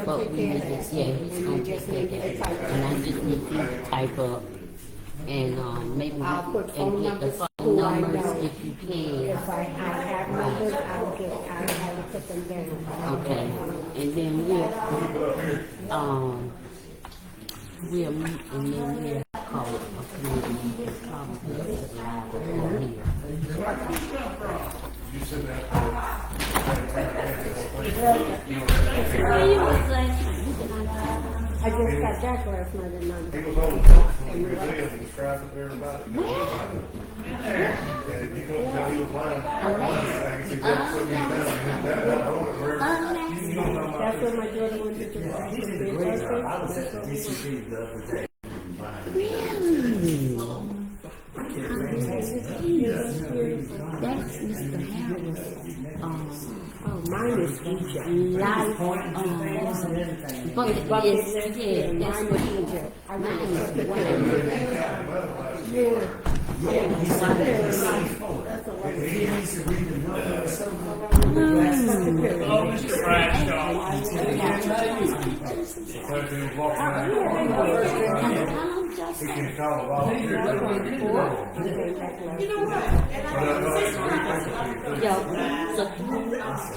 gonna up, take we care need of to, that. yeah, he's And gonna you take just care of need to that. type it And I up. just need to type up and, maybe we I'll put phone and get the numbers phone who I numbers know. if you can. If I have numbers, I'll put them down. Okay, and then we'll meet and then we'll call a committee, probably live over here. Where you was last night? You did not I just got back last night and I'm. He was on the phone, he was there and describing to everybody. And you couldn't tell he was lying. I can see that put me down, that moment where you don't know my. That's what my daughter went to do. I was at the DCP the other day. That's Mr. Harris. Oh, mine is Egypt. Life, but it's, yeah, that's Mine what is Egypt. I went to mine put the is. Yeah. He needs to read the number or something. Hello, Mr. Bradshaw. But he was walking around. He can call a volunteer. Yeah, so, That's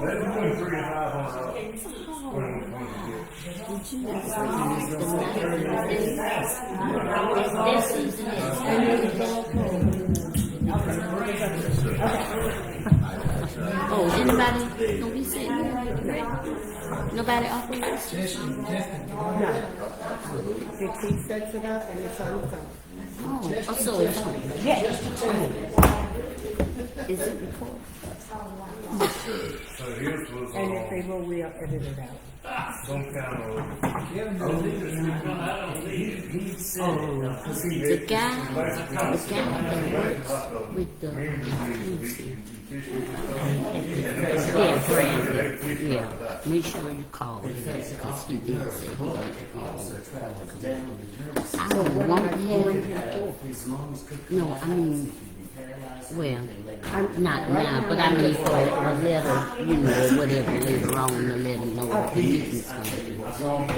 between $300 and this season oh, is anybody gonna be sitting here? Nobody offering this? No. The key sets it up and it's on the phone. Oh, so it's on. Yes. Is it recorded? So his was And if they will, we'll edit it out. some kind of. The guy that works with the, yeah, Brandon, yeah, make sure you call him, because he did say he wanted to call. I don't want him, no, I mean, well, not now, but I mean for a letter, you know, whatever later on to let him know what the meeting's gonna be. I don't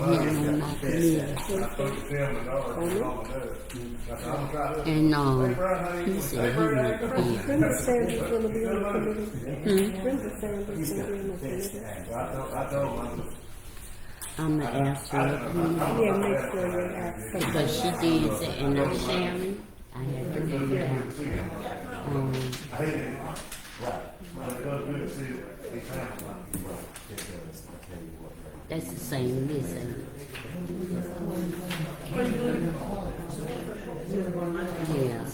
want him on my committee. And he said he wanted to be. Brenda Sanders is gonna be on the committee. Brenda Sanders is gonna be on the committee. I told him. I'm gonna ask her, Yeah, make sure you ask her. but she did say, and I'm Sharon, I had to bring it down. I hate it. Right. But it does good to see it. He found it. That's the same, listen. Yeah.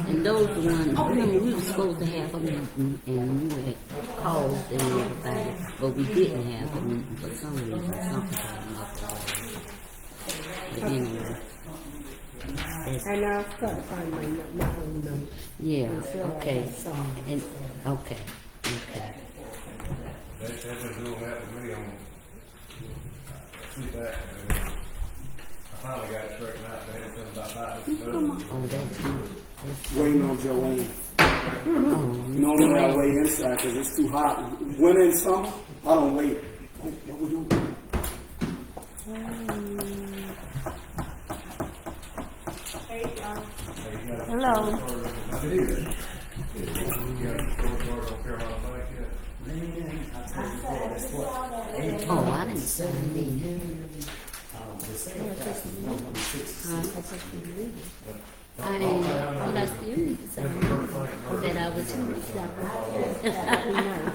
And those the ones, remember we were supposed to have a meeting and you had called and everything, but we didn't have a meeting for some reason, something came up. But anyway. That's, And I'll try to find my own notes. yeah, okay. And, okay, okay. That's been doing that with me on. See that. I finally got it straightened out. They had something about that. Oh, that's good. Waiting on Joanne. Normally I wait inside because it's too hot. Winter and summer, I don't wait. What we doing? Hello. Oh, I didn't say anything. I didn't, well, I still need to say that I was here.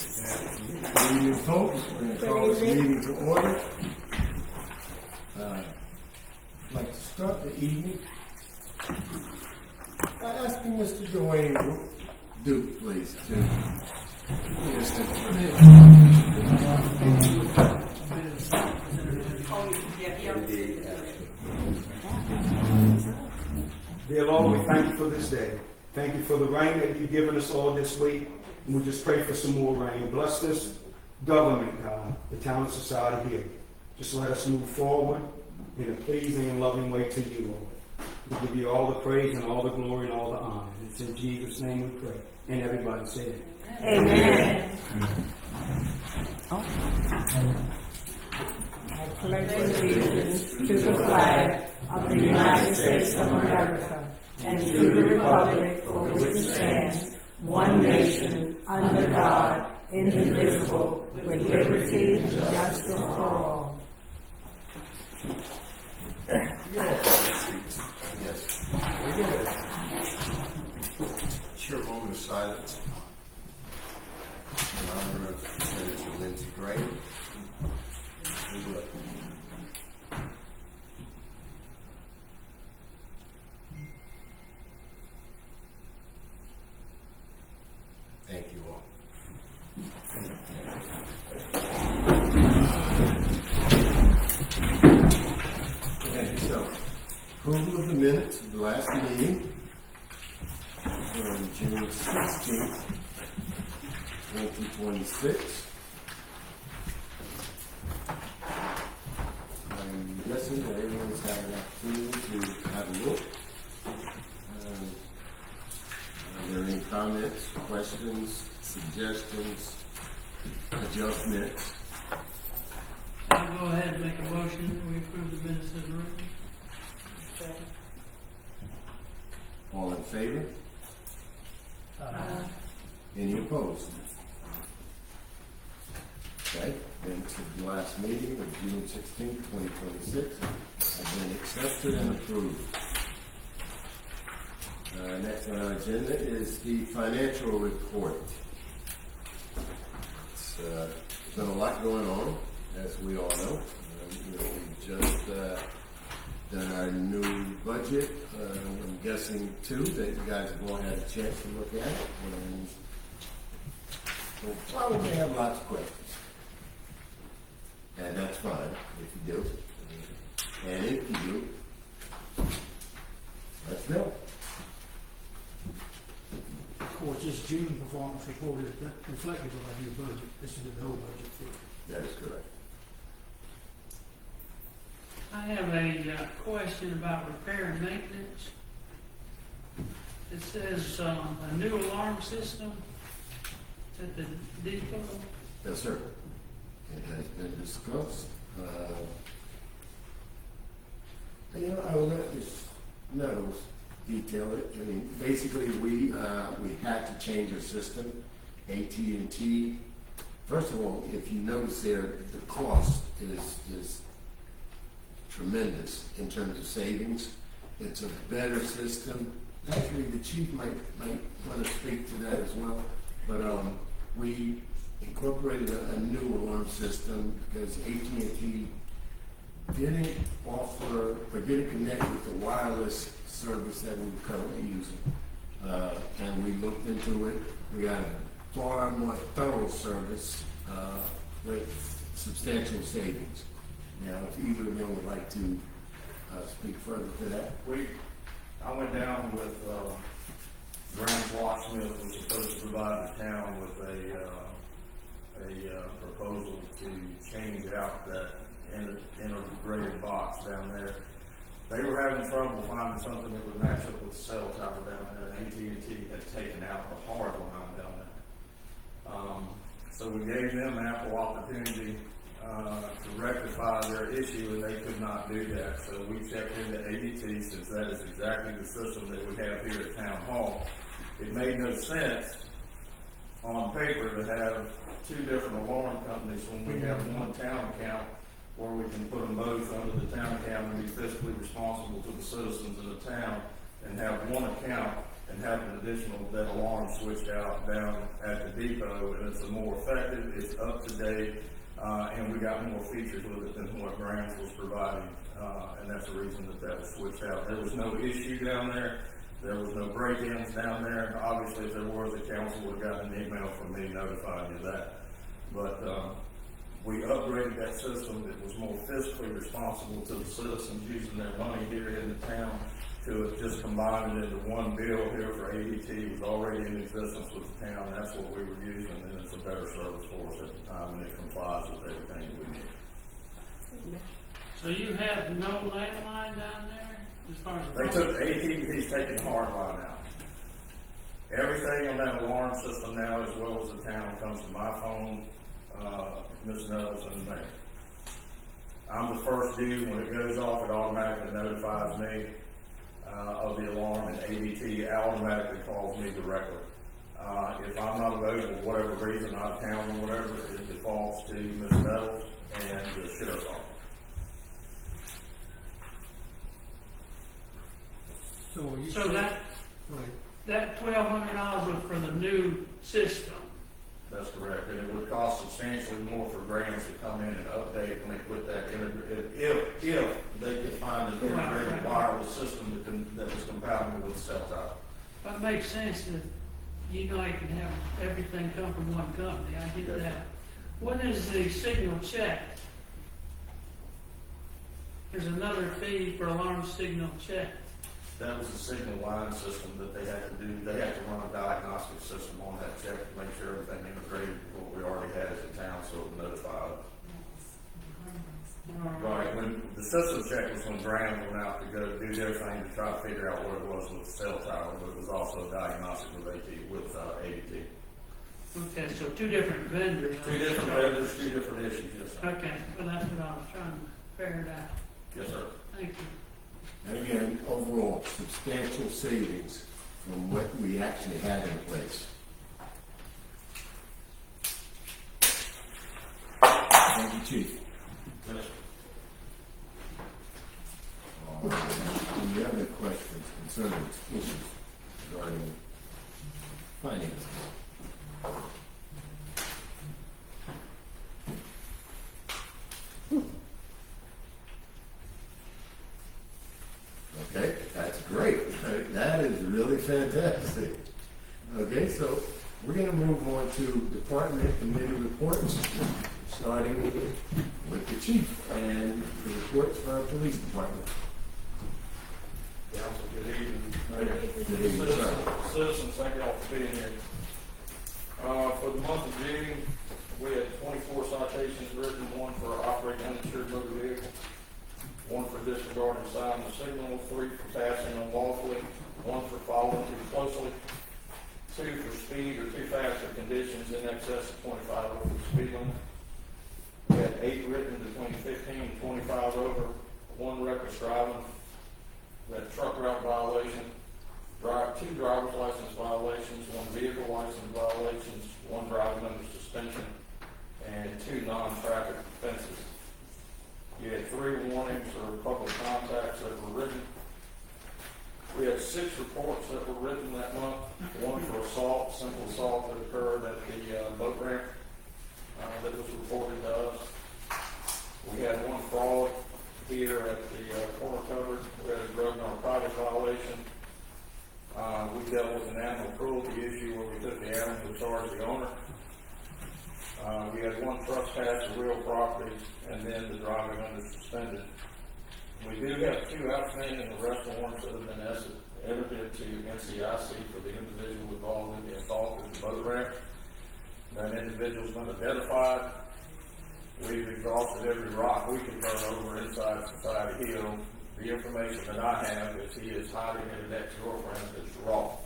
Evening, folks. We're going to call this meeting to order. I'd like to start the evening by asking Mr. Dwayne Duke, please, to Dear Lord, we thank you for this day. Thank you for the rain that you've given us all this week. And we just pray for some more rain. Bless this government, God, the town and society here. Just let us move forward in a pleasing and loving way to you, Lord. We give you all the praise and all the glory and all the honor. It's in Jesus' name we pray. And everybody say it. Amen. I pledge allegiance to the flag of the United States of America and to the republic for which it stands, one nation, under God, indivisible, with liberty and justice for all. short moment of silence in honor of Senator Lindsey Graham. We will. Thank you all. Okay, so approval of the minutes of the last meeting on June 16th, 2026. I'm guessing that everyone's had an opportunity to have a look. Are there any comments, questions, suggestions, adjustments? I'll go ahead and make a motion that we approve the minutes as written. All in favor? Any opposed? Okay, minutes of the last meeting of June 16, 2026 have been accepted and approved. Next on our agenda is the financial report. It's been a lot going on, as we all know. We've just done our new budget. I'm guessing too that you guys have all had a chance to look at it, and we'll probably have lots of questions. And that's fine if you do. And if you do, let's know. Of course, this June performance report is reflective of our new budget. This is the whole budget for That is correct. I have a question about repair and maintenance. It says a new alarm system at the depot. Yes, sir. It has been discussed. I will let Ms. Nettles detail it. I mean, basically, we had to change our system. AT&T. First of all, if you notice there, the cost is tremendous in terms of savings. It's a better system. Actually, the chief might want to speak to that as well. But we incorporated a new alarm system because AT&T didn't offer or didn't connect with the wireless service that we're currently using. And we looked into it. We got a far more thorough service with substantial savings. Now, if either of them would like to speak further to that. I went down with Graham Locksmith, was supposed to provide the town with a proposal to change out that integrated box down there. They were having trouble finding something that would match up with the cell tower down there, and AT&T had taken out the hard line down there. So we gave them ample opportunity to rectify their issue, and they could not do that. So we checked into ADT, since that is exactly the system that we have here at Town Hall. It made no sense on paper to have two different alarm companies when we have one town account where we can put them both under the town account and be fiscally responsible to the citizens of the town, and have one account and have an additional that alarm switched out down at the depot. And it's more effective, it's up to date, and we got more features with it than what Grams was providing, and that's the reason that was switched out. There was no issue down there. There was no break-ins down there. Obviously, if there was was the council would have gotten an email from me notifying you that. But, we upgraded that system that was more fiscally responsible to the citizens using their money here in the town to just combine it into one bill here for ADT. It was already in existence with the town. That's what we were using, and it's a better service for us at the time, and it complies with everything we need. So you have no landline down there as far as? They took AT&T's taking the hard line out. Everything on that alarm system now, as well as the town, comes to my phone, Ms. Nettles and me. I'm the first due. When it goes off, it automatically notifies me of the alarm, and ADT automatically calls me directly. If I'm not available, for whatever reason, out of town or whatever, it defaults to Ms. Nettles and the sheriff's office. So you So said- that, Right. that $1,200 was for the new system. That's correct, and it would cost substantially more for Grams to come in and update when they put that if they could find an integrated wireless system that was compatible with cell tower. That makes sense that you know you can have everything come from one company. I get Yes. that. When is the signal checked? There's another fee for alarm signal check. That was a signal line system that they had to do. They had to run a diagnostic system on that check to make sure everything integrated with what we already had as a town, so it notified. Right, when the system check was when Graham went out to go do their thing to try to figure out what it was with the cell tower, but it was also a diagnostic with ADT. Okay, so two different vendors. Two different vendors, two different issues, yes, sir. Okay, well, that's what I was trying to figure it out. Yes, sir. Thank you. And again, overall, substantial savings from what we actually had in place. Thank you, Chief. Yes. Any other questions, concerns, issues regarding finance? Okay, that's great. That is really fantastic. Okay, so we're going to move on to department committee reports, starting with the chief and the reports for our police department. Council, good evening. Good evening, sir. Citizens, thank you all for being here. For the month of June, we had 24 citations written, one for operating uninsured motor vehicle, one for disregarding signs and signal, 3 for passing unlawfully, 1 for following too closely, 2 for speed or too fast for conditions in excess of 25 over the speed limit. We had 8 written between 15 and 25 over, 1 reckless driving. We had truck route violation, 2 driver's license violations, 1 vehicle license violations, 1 driving under suspension, and 2 non-traffic offenses. You had 3 warnings or public contacts that were written. We had 6 reports that were written that month, 1 for assault, simple assault that occurred at the boat ramp that was reported to us. We had 1 fraud here at the corner cover. We had a drug narcotic violation. We dealt with an animal cruelty issue where we took the animal to charge the owner. We had 1 trespass of real property, and then the driving under suspended. We do have 2 outstanding arrest warrants that have been entered into NCIC for the individual involved in the assault at the boat ramp. That individual's been identified. We've exhausted every rock we can turn over inside Society Hill. The information that I have is he is hiding in an ex-girlfriend that's raw.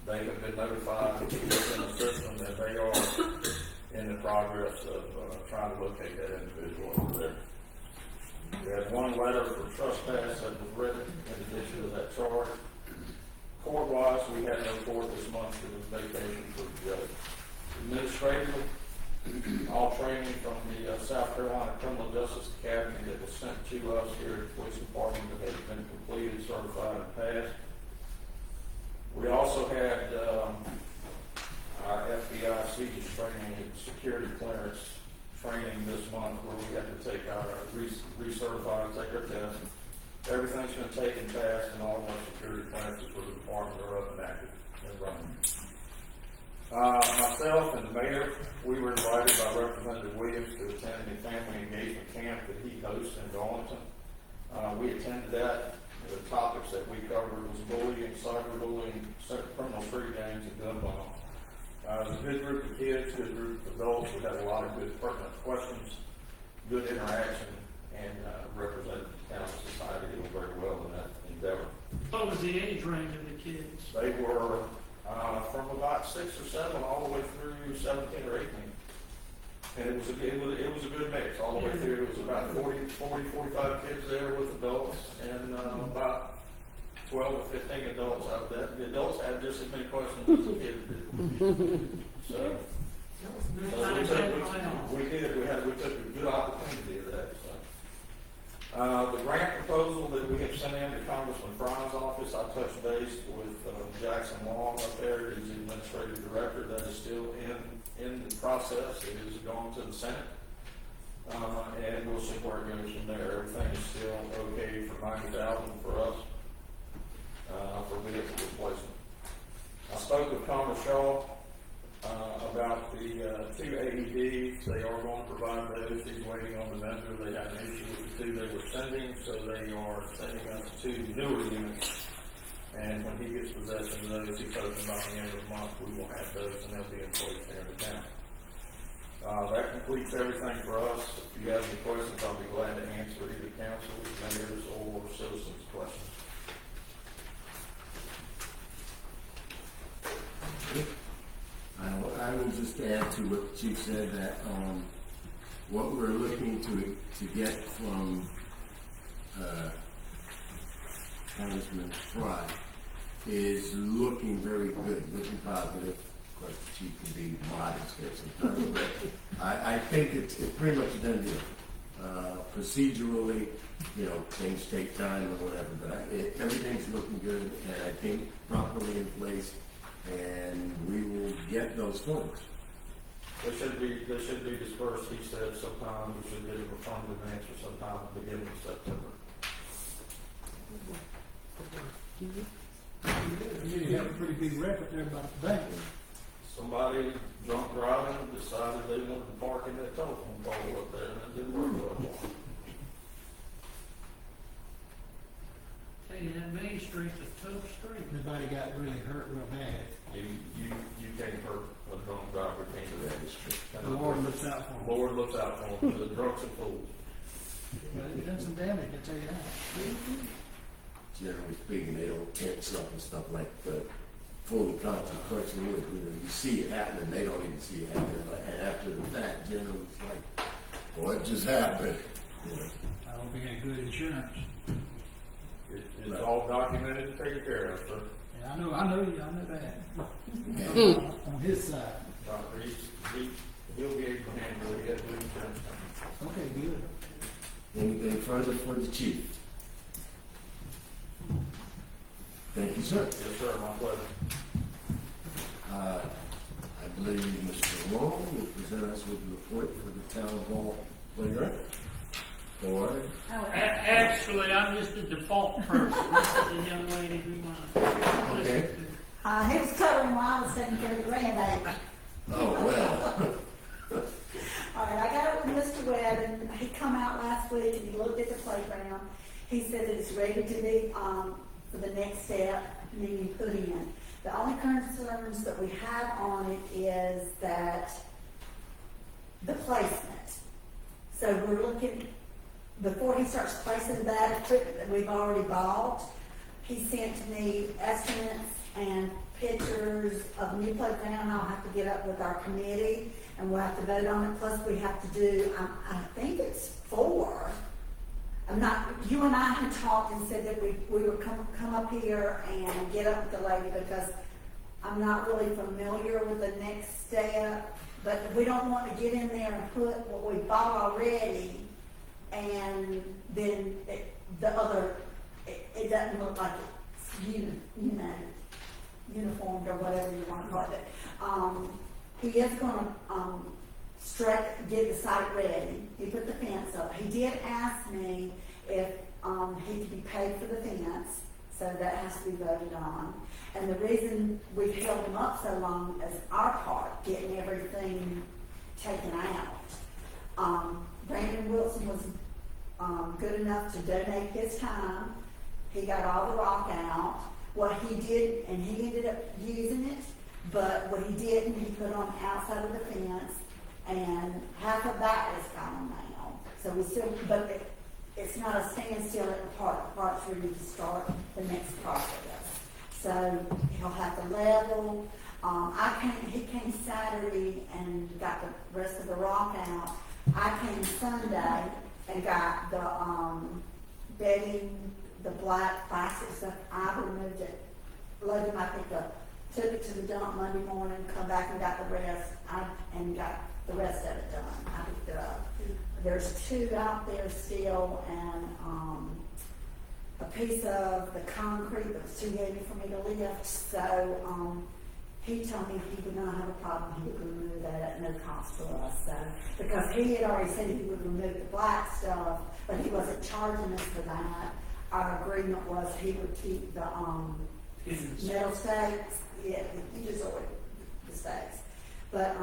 They have been notified within the system that they are in the progress of trying to locate that individual over there. We had 1 letter for trespass that was written in addition to that charge. Court-wise, we had no court this month. It was vacation for the judge. Administratively, all training from the South Carolina Criminal Justice Academy that was sent to us here at the police department that has been completed, certified, and passed. We also had our FBI CJIS training and security clearance training this month where we had to take our recertify and take our test. Everything's been taken, passed, and all of our security clearances for the department are up and active and running. myself and the mayor, we were invited by Representative Williams to attend the family engagement camp that he hosts in Darlington. We attended that. The topics that we covered was bullying, cyberbullying, criminal street gangs, and gun violence. It was a good group of kids, good group of adults. We had a lot of good pertinent questions, good interaction, and represented the town society very well in that endeavor. What was the age range of the kids? They were from about 6 or 7 all the way through 17 or 18. And it was a good mix all the way through. It was about 40, 45 kids there with adults and about 12 or 15 adults out there. The adults had just as many questions as the kids did. So we did. We took a good opportunity of that. So. The grant proposal that we have sent in to Congressman Fry's office, I touched base with Jackson Long up there. He's the administrative director. That is still in the process. It has gone to the Senate. And we'll see where it goes from there. Everything is still okay for $90,000 for us for vehicle replacement. I spoke with Congress Shaw about the 2 AEDs. They are going to provide those. He's waiting on the vendor. They had an issue with the 2 they were sending, so they are sending us 2 newer units. And when he gets possession of those, he's hoping by the end of the month we will have those and they'll be in place here in the town. That completes everything for us. If you have any questions, I'll be glad to answer either council, mayors, or citizens' questions. I will just add to what the chief said, that what we're looking to get from Congressman Fry is looking very good, looking positive. Of course, the chief can be modest here sometimes, but I think it's pretty much a done deal. Procedurally, things take time or whatever, but everything's looking good, and I think properly in place, and we will get those funds. They should be dispersed, he said, sometime. We should get a affirmative answer sometime at the beginning of September. You have a pretty big record there about the bank. Somebody drunk driving decided they wanted to park in that telephone pole up there, and it didn't work well. Hey, that Main Street's a tough street. Nobody got really hurt real bad. You can't hurt a drunk driver, can't do that. The Lord looks out for them. Lord looks out for them, the drunks and fools. Well, they've done some damage, I tell you that. Generally speaking, they don't tense up and stuff like the fully consequential would. You see it happening, they don't even see it happening. And after the fact, generally it's like, what just happened? I don't think any good insurance. It's all documented and taken care of, sir. Yeah, I know that. On his side. He'll be able to handle it. He has good insurance. Okay, good. Anything further for the chief? Thank you, sir. Yes, sir, my pleasure. I believe Mr. Long will present us with a report for the town hall playground. Or Actually, I'm just a default person. This is the young lady we want. Okay. He was covering while I was taking care of the grandbaby. Oh, well. All right, I got up with Mr. Webb, and he come out last week and he looked at the playground. He said that it's ready to be for the next step, meaning put in. The only concerns that we have on it is that the placement. So we're looking, before he starts placing that equipment that we've already bought, he sent me estimates and pictures of new playground. I'll have to get up with our committee and we'll have to vote on it. Plus we have to do, I think it's 4. You and I had talked and said that we would come up here and get up with the lady because I'm not really familiar with the next step, but we don't want to get in there and put what we bought already and then it doesn't look like it's uniformed or whatever you want to call it. He is going to get the site ready. He put the fence up. He did ask me if he could be paid for the fence. So that has to be voted on. And the reason we've held them up so long is our part, getting everything taken out. Brandon Wilson was good enough to donate his time. He got all the rock out. What he did, and he ended up using it, but what he didn't, he put on the outside of the fence, and half of that is gone now. So we still, but it's not a standstill at the park. The park's ready to start the next process. So he'll have to level. He came Saturday and got the rest of the rock out. I came Sunday and got the bedding, the black plastic stuff. I removed it, loaded my pickup, took it to the dump Monday morning, come back and got the rest, and got the rest of it done. I picked it up. There's 2 out there still, and a piece of the concrete that was too heavy for me to lift. So he told me he would not have a problem. He would remove that at no cost to us. So because he had already said he would remove the black stuff, but he wasn't charging us for that. Our agreement was he would keep the metal stakes. Yeah, he just ordered the stakes. But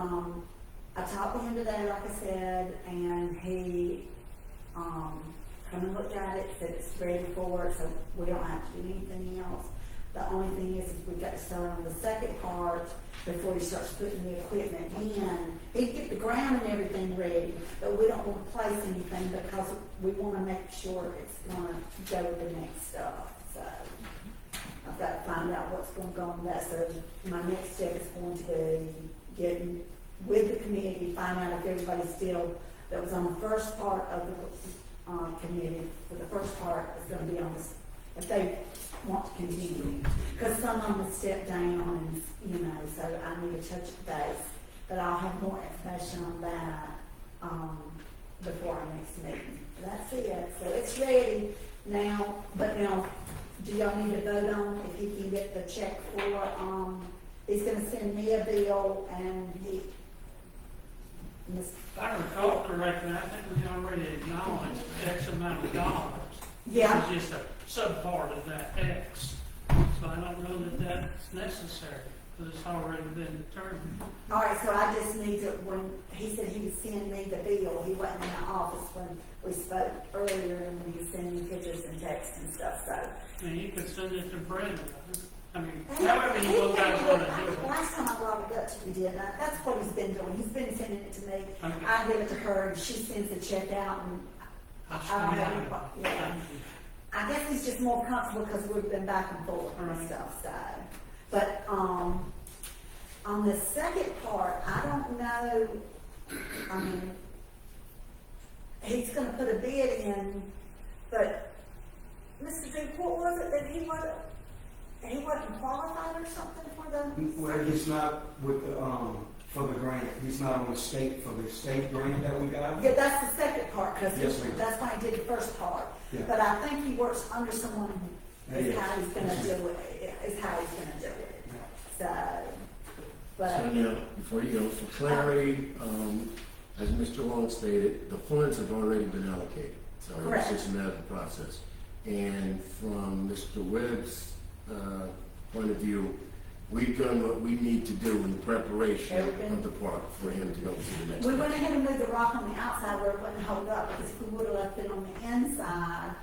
I talked to him today, like I said, and he come and looked at it, said it's ready for it, so we don't have to do anything else. The only thing is we've got to start on the second part before he starts putting the equipment in. He'd get the ground and everything ready, but we don't want to place anything because we want to make sure it's going to go with the next stuff. So I've got to find out what's going to go on that. So my next step is going to be getting with the committee, find out if everybody still, that was on the first part of the committee, for the first part is going to be on this, if they want to continue. Because some of them have stepped down and, so I need to touch base. But I'll have more information on that before our next meeting. That's it. So it's ready now, but now, do y'all need to vote on if he can get the check for, he's going to send me a bill and If I recall correctly, I think we already acknowledged X amount of dollars. Yeah. It's just a subpart of that X. So I don't know that that's necessary, because it's already been determined. All right, so I just need to, when he said he would send me the bill, he wasn't in the office when we spoke earlier, and when he was sending me pictures and texts and stuff, so. I mean, you could send it to Brenda. I mean, however you guys want to do it. Last time I brought it up to you, didn't I? That's what he's been doing. He's been sending it to me. Okay. I give it to her, and she sends the check out, and I don't have any problem. Yeah. I guess he's just more comfortable because we've been back and forth and Right. stuff, so. But, on the second part, I don't know, I mean, he's gonna put a bid in, but, Mr. Duke, what was it that he wasn't qualified or something for the? Well, he's not with the, for the grant, he's not on the state, for the state grant that we got. Yeah, that's the second part, because Yes, ma'am. that's why he did the first part. Yeah. But I think he works under someone who is Yeah. how he's gonna do it, is how he's gonna do it. So, but, So now, before you go, for clarity, as Mr. Long stated, the funds have already been allocated. So Correct. it's just a matter of process. And from Mr. Webb's point of view, we've done what we need to do in preparation Everything. of the park for him to go to the next. we level. went ahead and moved the rock on the outside where it wouldn't hold up, because if we would've left it on the inside,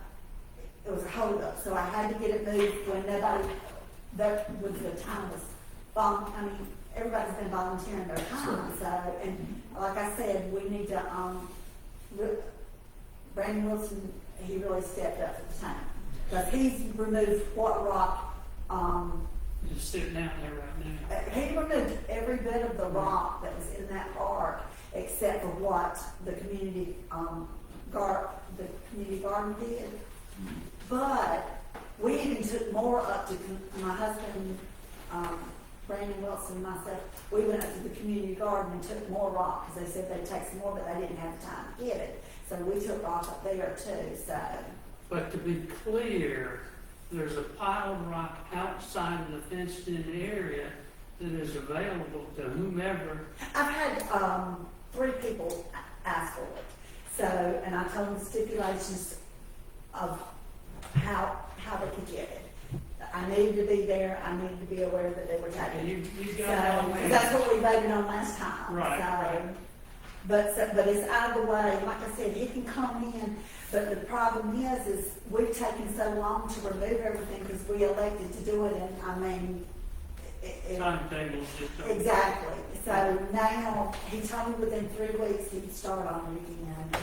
it was a hold up, so I had to get it moved when nobody, when the time was, everybody's been volunteering their time, so, and like I said, we need to, Brandon Wilson, he really stepped up at the time. But he's removed what rock, Just sitting out there right now. he removed every bit of the rock that was in that park except for what the community, the community garden did. But we even took more up to, my husband, Brandon Wilson and myself, we went up to the community garden and took more rock, because they said they'd take some more, but they didn't have time to get it. So we took rock up there too, so. But to be clear, there's a pile of rock outside of the fenced-in area that is available to whomever. I've had 3 people ask for it. So, and I told them the stipulations of how they could get it. I needed to be there, I needed to be aware that they were And taking. you So, got all that. that's what we voted on last time. Right, So, right. But it's out of the way, like I said, he can come in, but the problem is we've taken so long to remove everything because we elected to do it, and I mean, Timetables just don't. exactly. So now, he told me within 3 weeks he'd start on it again.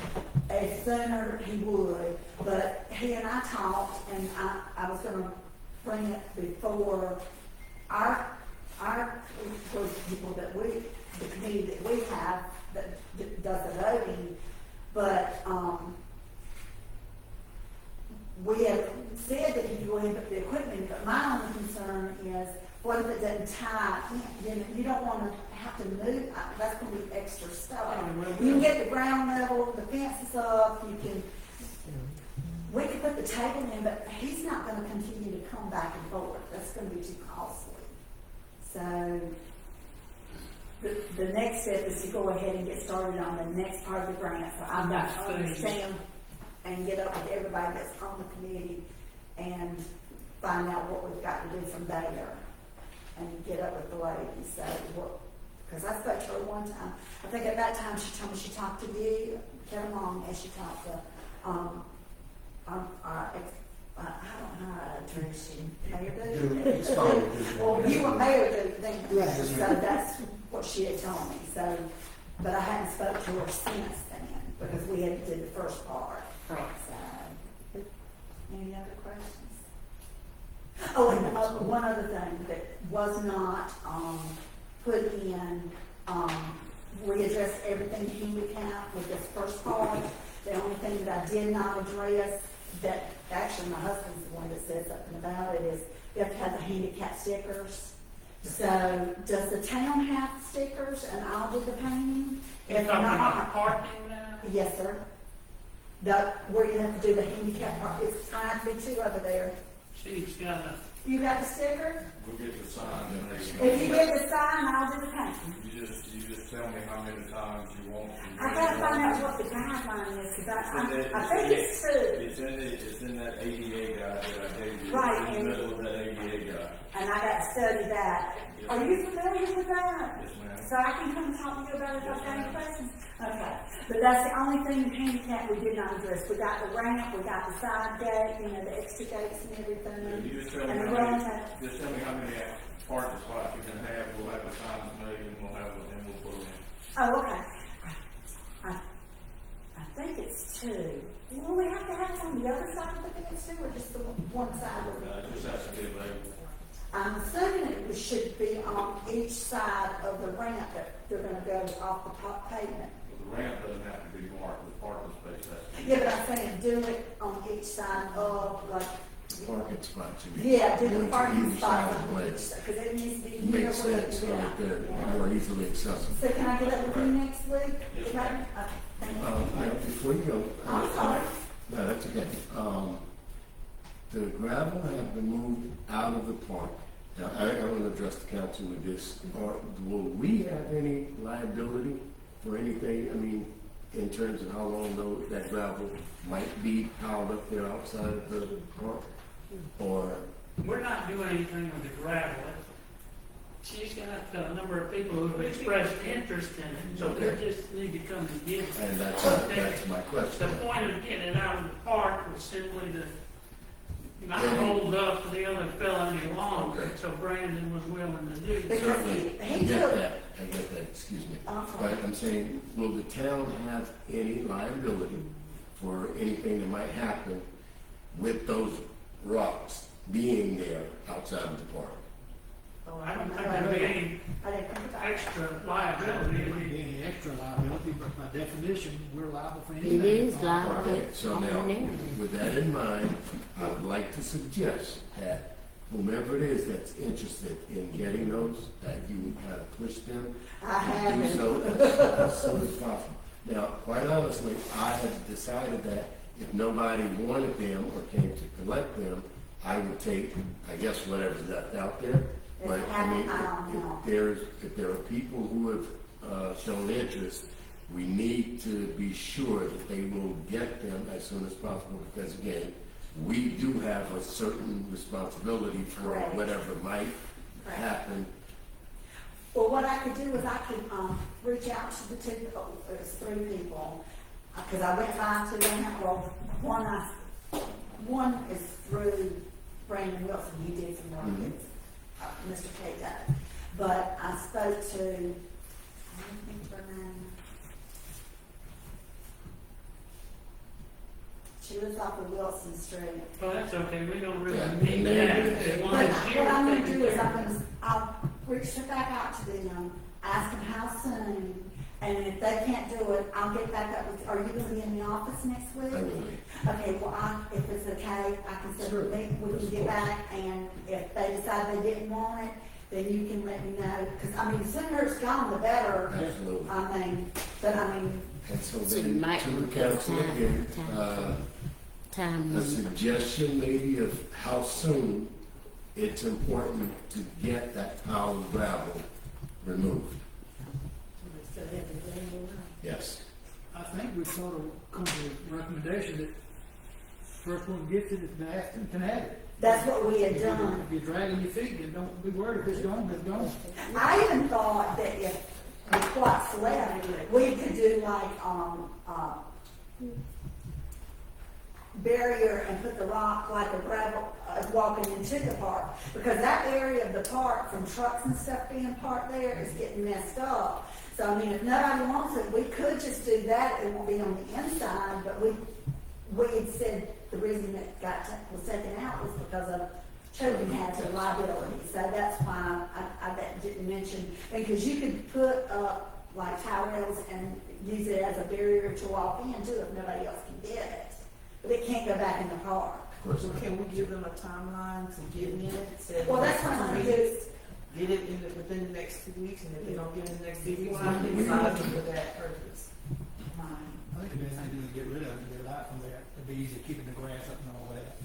As sooner he would, but he and I talked, and I was gonna bring it before our group of people that the committee that we have that does the voting, but, we have said that he can go ahead and put the equipment, but my only concern is, what if it doesn't tie in? You don't wanna have to move, that's gonna be extra stuff. You can get the ground level, the fence is up, you can, we could put the table in, but he's not gonna continue to come back and forth, that's gonna be too costly. So, the next step is to go ahead and get started on the next part of the grant, so I've got to understand and get up with everybody that's on the committee and find out what we've got to do from there, and get up with the lady, so what, because I spoke to her one time, I think at that time she told me she talked to you, Kevin Long, and she talked to, I don't know how to address you, Mayor Booth. It's fine. Well, you were Mayor Booth then, Right. so that's what she had told me, so, but I hadn't spoke to her since then, because we had to do the first part. Right. So, any other questions? Oh, and one other thing that was not, put in, we addressed everything handicap with this first part. The only thing that I did not address, that actually my husband's the one that said something about it, is you have to have the handicap stickers. So, does the town have stickers and I'll do the painting? You're If talking about not, parking now? yes, sir. Where you have to do the handicap part, it's trying to be two over there. She's got a, You got the sticker? We'll get the sign and they. If you get the sign, I'll do the painting. You just tell me how many times you want. I gotta find out what the guideline is, cause I think it's two. It's in that ADA guide that I gave you. Right, It's in and- the middle of that ADA guide. And I gotta study that. Are you familiar with that? Yes, ma'am. So I can come and talk to you about it if I've got any questions? Okay, but that's the only thing handicap we did not address. We got the ramp, we got the side gate, you know, the extra gates and everything. You just tell me And the how rolling many, tape. just tell me how many parking spots you can have, we'll have the signs made, and we'll have, and we'll put them in. Oh, okay. I think it's two. Will we have to have it on the other side of the fence too, or just the one side of it? It just has to be available. I'm assuming it should be on each side of the ramp that they're gonna go off the top pavement. The ramp doesn't have to be marked with parking space, that's. Yeah, but I'm saying do it on each side of, like, Parking spots. yeah, do the One to parking each spots side of the on lane. each side, because it needs to be. Makes sense, so Yeah. that they're more easily accessible. So can I get up with you next week? Yes, Okay. ma'am. Okay, thank you. Now, before you go. I'm sorry. No, that's okay. The gravel has been moved out of the park. Now, I want to address the council with this. Will we have any liability for anything, I mean, in terms of how long that gravel might be piled up there outside of the park? Or, we're not doing anything with the gravel. She's got a number of people who've expressed interest in it, so they just need to come and get it. and that's my The question. point of getting it out of the park was simply to not hold up the other fellow any longer, Okay. so Brandon was willing to do Because it. Certainly, I he get took- that, excuse me. Uh-huh. But I'm saying, will the town have any liability for anything that might happen with those rocks being there outside of the park? Oh, I don't know. think there'd be any I didn't think about it. extra There liability. wouldn't be any extra liability, but by definition, we're liable for anything. It is liable. Okay, so now, with that in mind, I would like to suggest that whomever it is that's interested in getting those, that you kind of push them I do haven't. so as soon as possible. Now, quite honestly, I have decided that if nobody wanted them or came to collect them, I would take, I guess, whatever's left out there. But I mean, I don't know. if there are people who have shown interest, we need to be sure that they will get them as soon as possible, because again, we do have a certain responsibility for Correct. whatever might Correct. happen. Well, what I could do is I could, reach out to the two, there's three people, because I went by to them, well, one is through Brandon Wilson, he did some work, Mhm. it's, Mr. Cato. But I spoke to, I don't think her name. She lives off of Wilson Street. Well, that's okay, we don't really Yeah. need that. As long But as what you're I'm gonna taking do is care I'll reach back out to them, ask them how soon, and if they can't do it, I'll get back up with, are you gonna be in the office next week? I will be. Okay, well, if it's okay, I can send Sure. a link, we can get back, and if they decide they didn't want it, then you can let me know, because, I mean, the sooner it's gone, the better. Absolutely. I mean, but I mean, And so So you then might to the want council time- again, time a when suggestion maybe of how soon it's important to get that pile of gravel removed. Yes. I think we sort of come to a recommendation that first one gets it, can have it. that's what we had If you're- done. If you're dragging your feet, then don't be worried if it's gone, it's gone. I even thought that if the what's left, we could do like, barrier and put the rock like a gravel, walking into the park. Because that area of the park, from trucks and stuff being parked there, is getting messed up. So, I mean, if nobody wants it, we could just do that, it won't be on the inside, but we had said the reason it was taken out was because of children hazard liability. So that's why I didn't mention, because you could put up like tile rails and use it as a barrier to walk into if nobody else can get it. But it can't go back in the park. So can we give them a timeline to get in it? Say- Well, that's what I'm gonna do. Get it in within the next 2 weeks, and if they don't get it in the next 2 weeks, Well, we can size them for that purpose. I think the best thing to do is get rid of it, get it out from there. It'd be easy keeping the grass up and all that.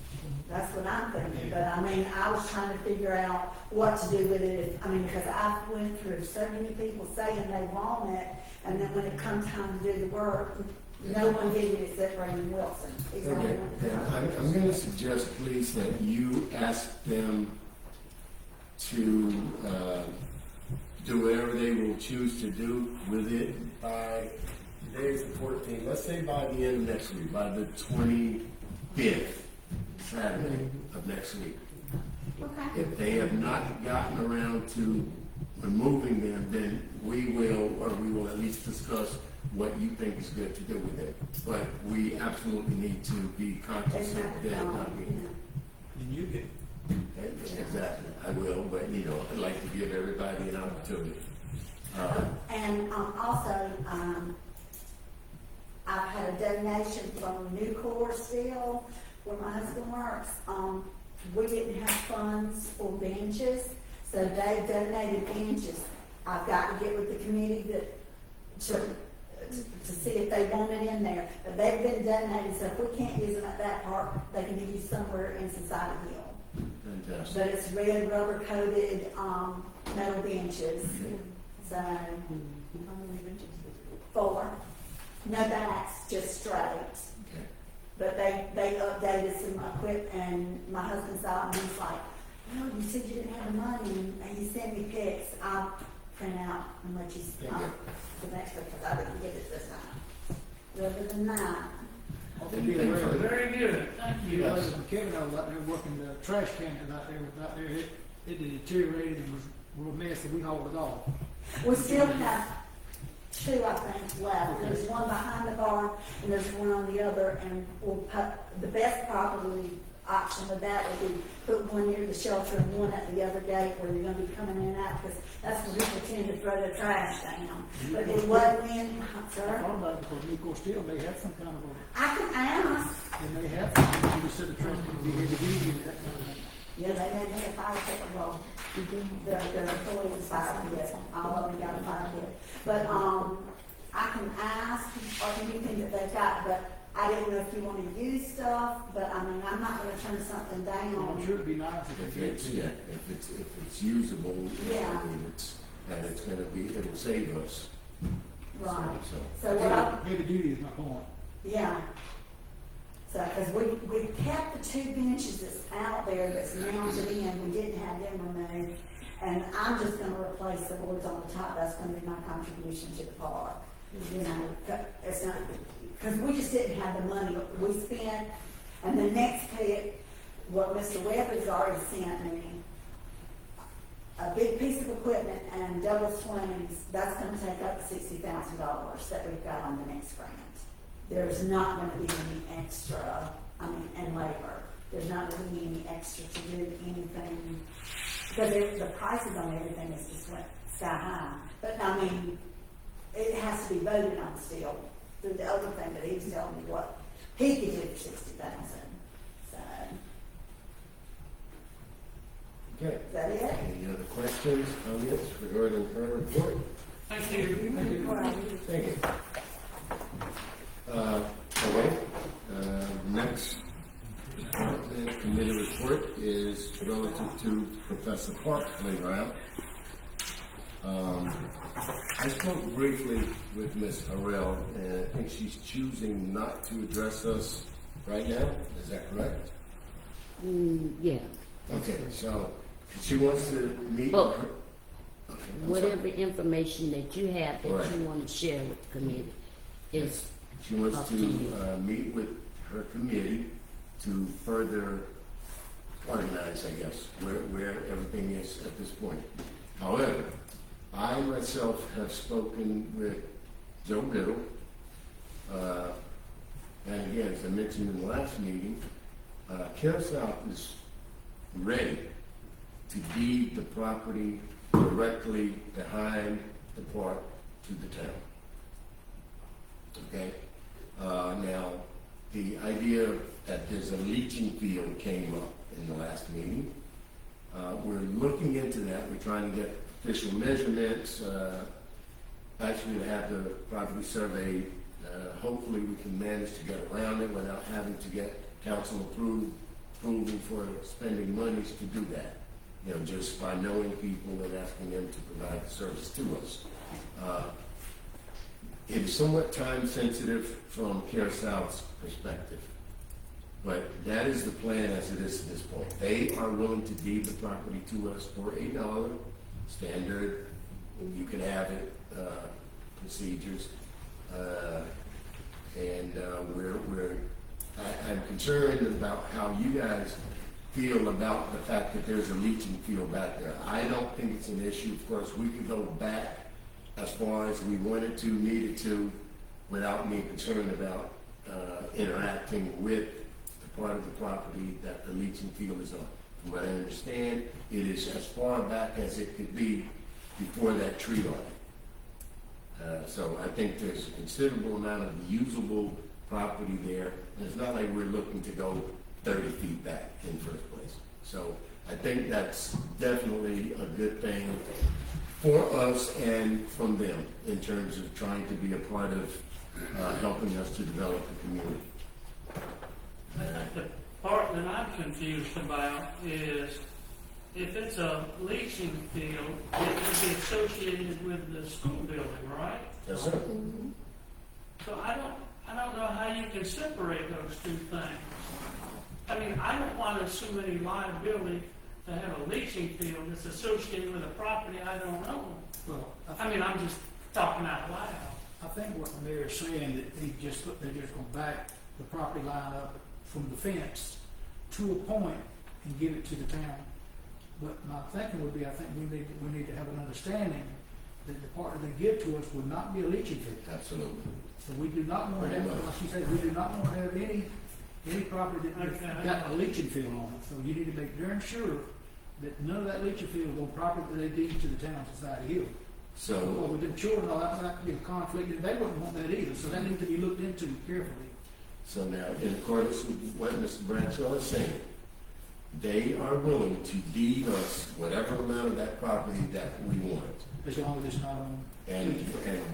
That's what I'm thinking, but I mean, I was trying to figure out what to do with it. I mean, because I went through so many people saying they want it, and then when it comes time to do the work, no one did it except Brandon Wilson. He's the only Okay, one then that- I'm going to suggest, please, that you ask them to do whatever they will choose to do with it by, today's the 14th, let's say by the end of next week, by the 25th, Saturday of next week. Okay. If they have not gotten around to removing them, then we will at least discuss what you think is good to do with it. But we absolutely need to be conscious It's of not that not gone, being. And you get, Exactly, I will, but I'd like to give everybody an opportunity. And also, I've had a donation from Nucor Steel, where my husband works. We didn't have funds for benches, so they donated benches. I've got to get with the committee to see if they want it in there. But they've been donated, so if we can't use them at that park, they can be used somewhere in Society Hill. Fantastic. But it's red rubber coated, metal benches, so. How many benches? 4. No backs, just straight. Okay. But they updated some equipment, and my husband saw it, and he's like, "Oh, you said you didn't have the money, and you sent me pics. I'll print out and let you see the next one, because I didn't get it this time." Other than that, Anything further? Very good, thank you. Yes. Kevin, I was out there working the trash can out there, it deteriorated and was real messy, we hauled it off. we still have 2, I think, left. There's one behind the barn, and there's one on the other, and we'll put, the best probably option of that would be put one near the shelter and one at the other gate where you're gonna be coming in and out, because that's where people tend to throw their trash down. But it wasn't in, I sir, thought about it because Nucor Steel, they have some kind of I can ask. and they have, you just said the trash can be heavy duty and that kind of thing. Yeah, they had a fire pit, well, their employees fire pit, all of them got a fire pit. But, I can ask, or anything that they've got, but I didn't know if you want to use stuff, but I mean, I'm not gonna turn something I'm down. sure it'd be nice If if it's, it's, if it's usable, Yeah. and it's gonna be, it'll save us. Right. So, So what I, heavy duty is my point. yeah. So, because we kept the 2 benches that's out there that's mounted in, we didn't have them removed. And I'm just gonna replace the boards on the top, that's gonna be my contribution to the park. You know, it's not, because we just didn't have the money we spent. And the next pit, what Mr. Webb has already sent me, a big piece of equipment and double swings, that's gonna take up $60,000 that we've got on the next grant. There's not gonna be any extra, and labor, there's not gonna be any extra to do anything, because the prices on everything is just went sky high. But it has to be voted on still, through the other thing that he was telling me what he could do for 60,000, so. Okay. Is that it? Any other questions, comments regarding her report? Thank you. Thank you. Okay, next department committee report is relative to Professor Park Playground. I spoke briefly with Ms. Harrell, and I think she's choosing not to address us right now. Is that correct? Yeah. Okay, so she wants to meet. Well, her- okay, I'm Whatever sorry. information that you have that Right. you want to share with the committee is She wants up to to you. meet with her committee to further organize, I guess, where everything is at this point. However, I myself have spoken with Joe Riddle, and again, as I mentioned in the last meeting, Care South is ready to deed the property directly behind the park to the town. Okay? Now, the idea that there's a leaching field came up in the last meeting. We're looking into that. We're trying to get official measurements, actually to have the property surveyed. Hopefully we can manage to get around it without having to get council approval for spending monies to do that. You know, just by knowing people and asking them to provide the service to us. It is somewhat time sensitive from Care South's perspective, but that is the plan as it is at this point. They are willing to deed the property to us for $8 standard. You can have it procedures, and I'm concerned about how you guys feel about the fact that there's a leaching field back there. I don't think it's an issue. Of course, we could go back as far as we wanted to, needed to, without being concerned about interacting with the part of the property that the leaching field is on. From what I understand, it is as far back as it could be before that tree line. So I think there's a considerable amount of usable property there, and it's not like we're looking to go 30 feet back in the first place. So I think that's definitely a good thing for us and from them in terms of trying to be a part of helping us to develop the community. The part that I'm confused about is if it's a leaching field, it would be associated with the school building, right? Yes, sir. So I don't know how you can separate those two things. I mean, I don't want to assume any liability to have a leaching field that's associated with a property I don't own. Well, I mean, I'm just talking out loud. I think what the mayor's saying, that they're just gonna back the property line up from the fence to a point and give it to the town. But my thinking would be, I think we need to have an understanding that the part that they give to us would not be a leaching field. Absolutely. So we do not want to have, like you said, we do not want to have any property that's got a leaching field on it. So you need to make darn sure that none of that leaching field is on property that they deed to the town Society Hill. Well, So, with the children, all that could be a conflict, and they wouldn't want that either, so that needs to be looked into carefully. so now, in accordance with what Mr. Bradshaw is saying, they are willing to deed us whatever amount of that property that we want. As long as it's not on. And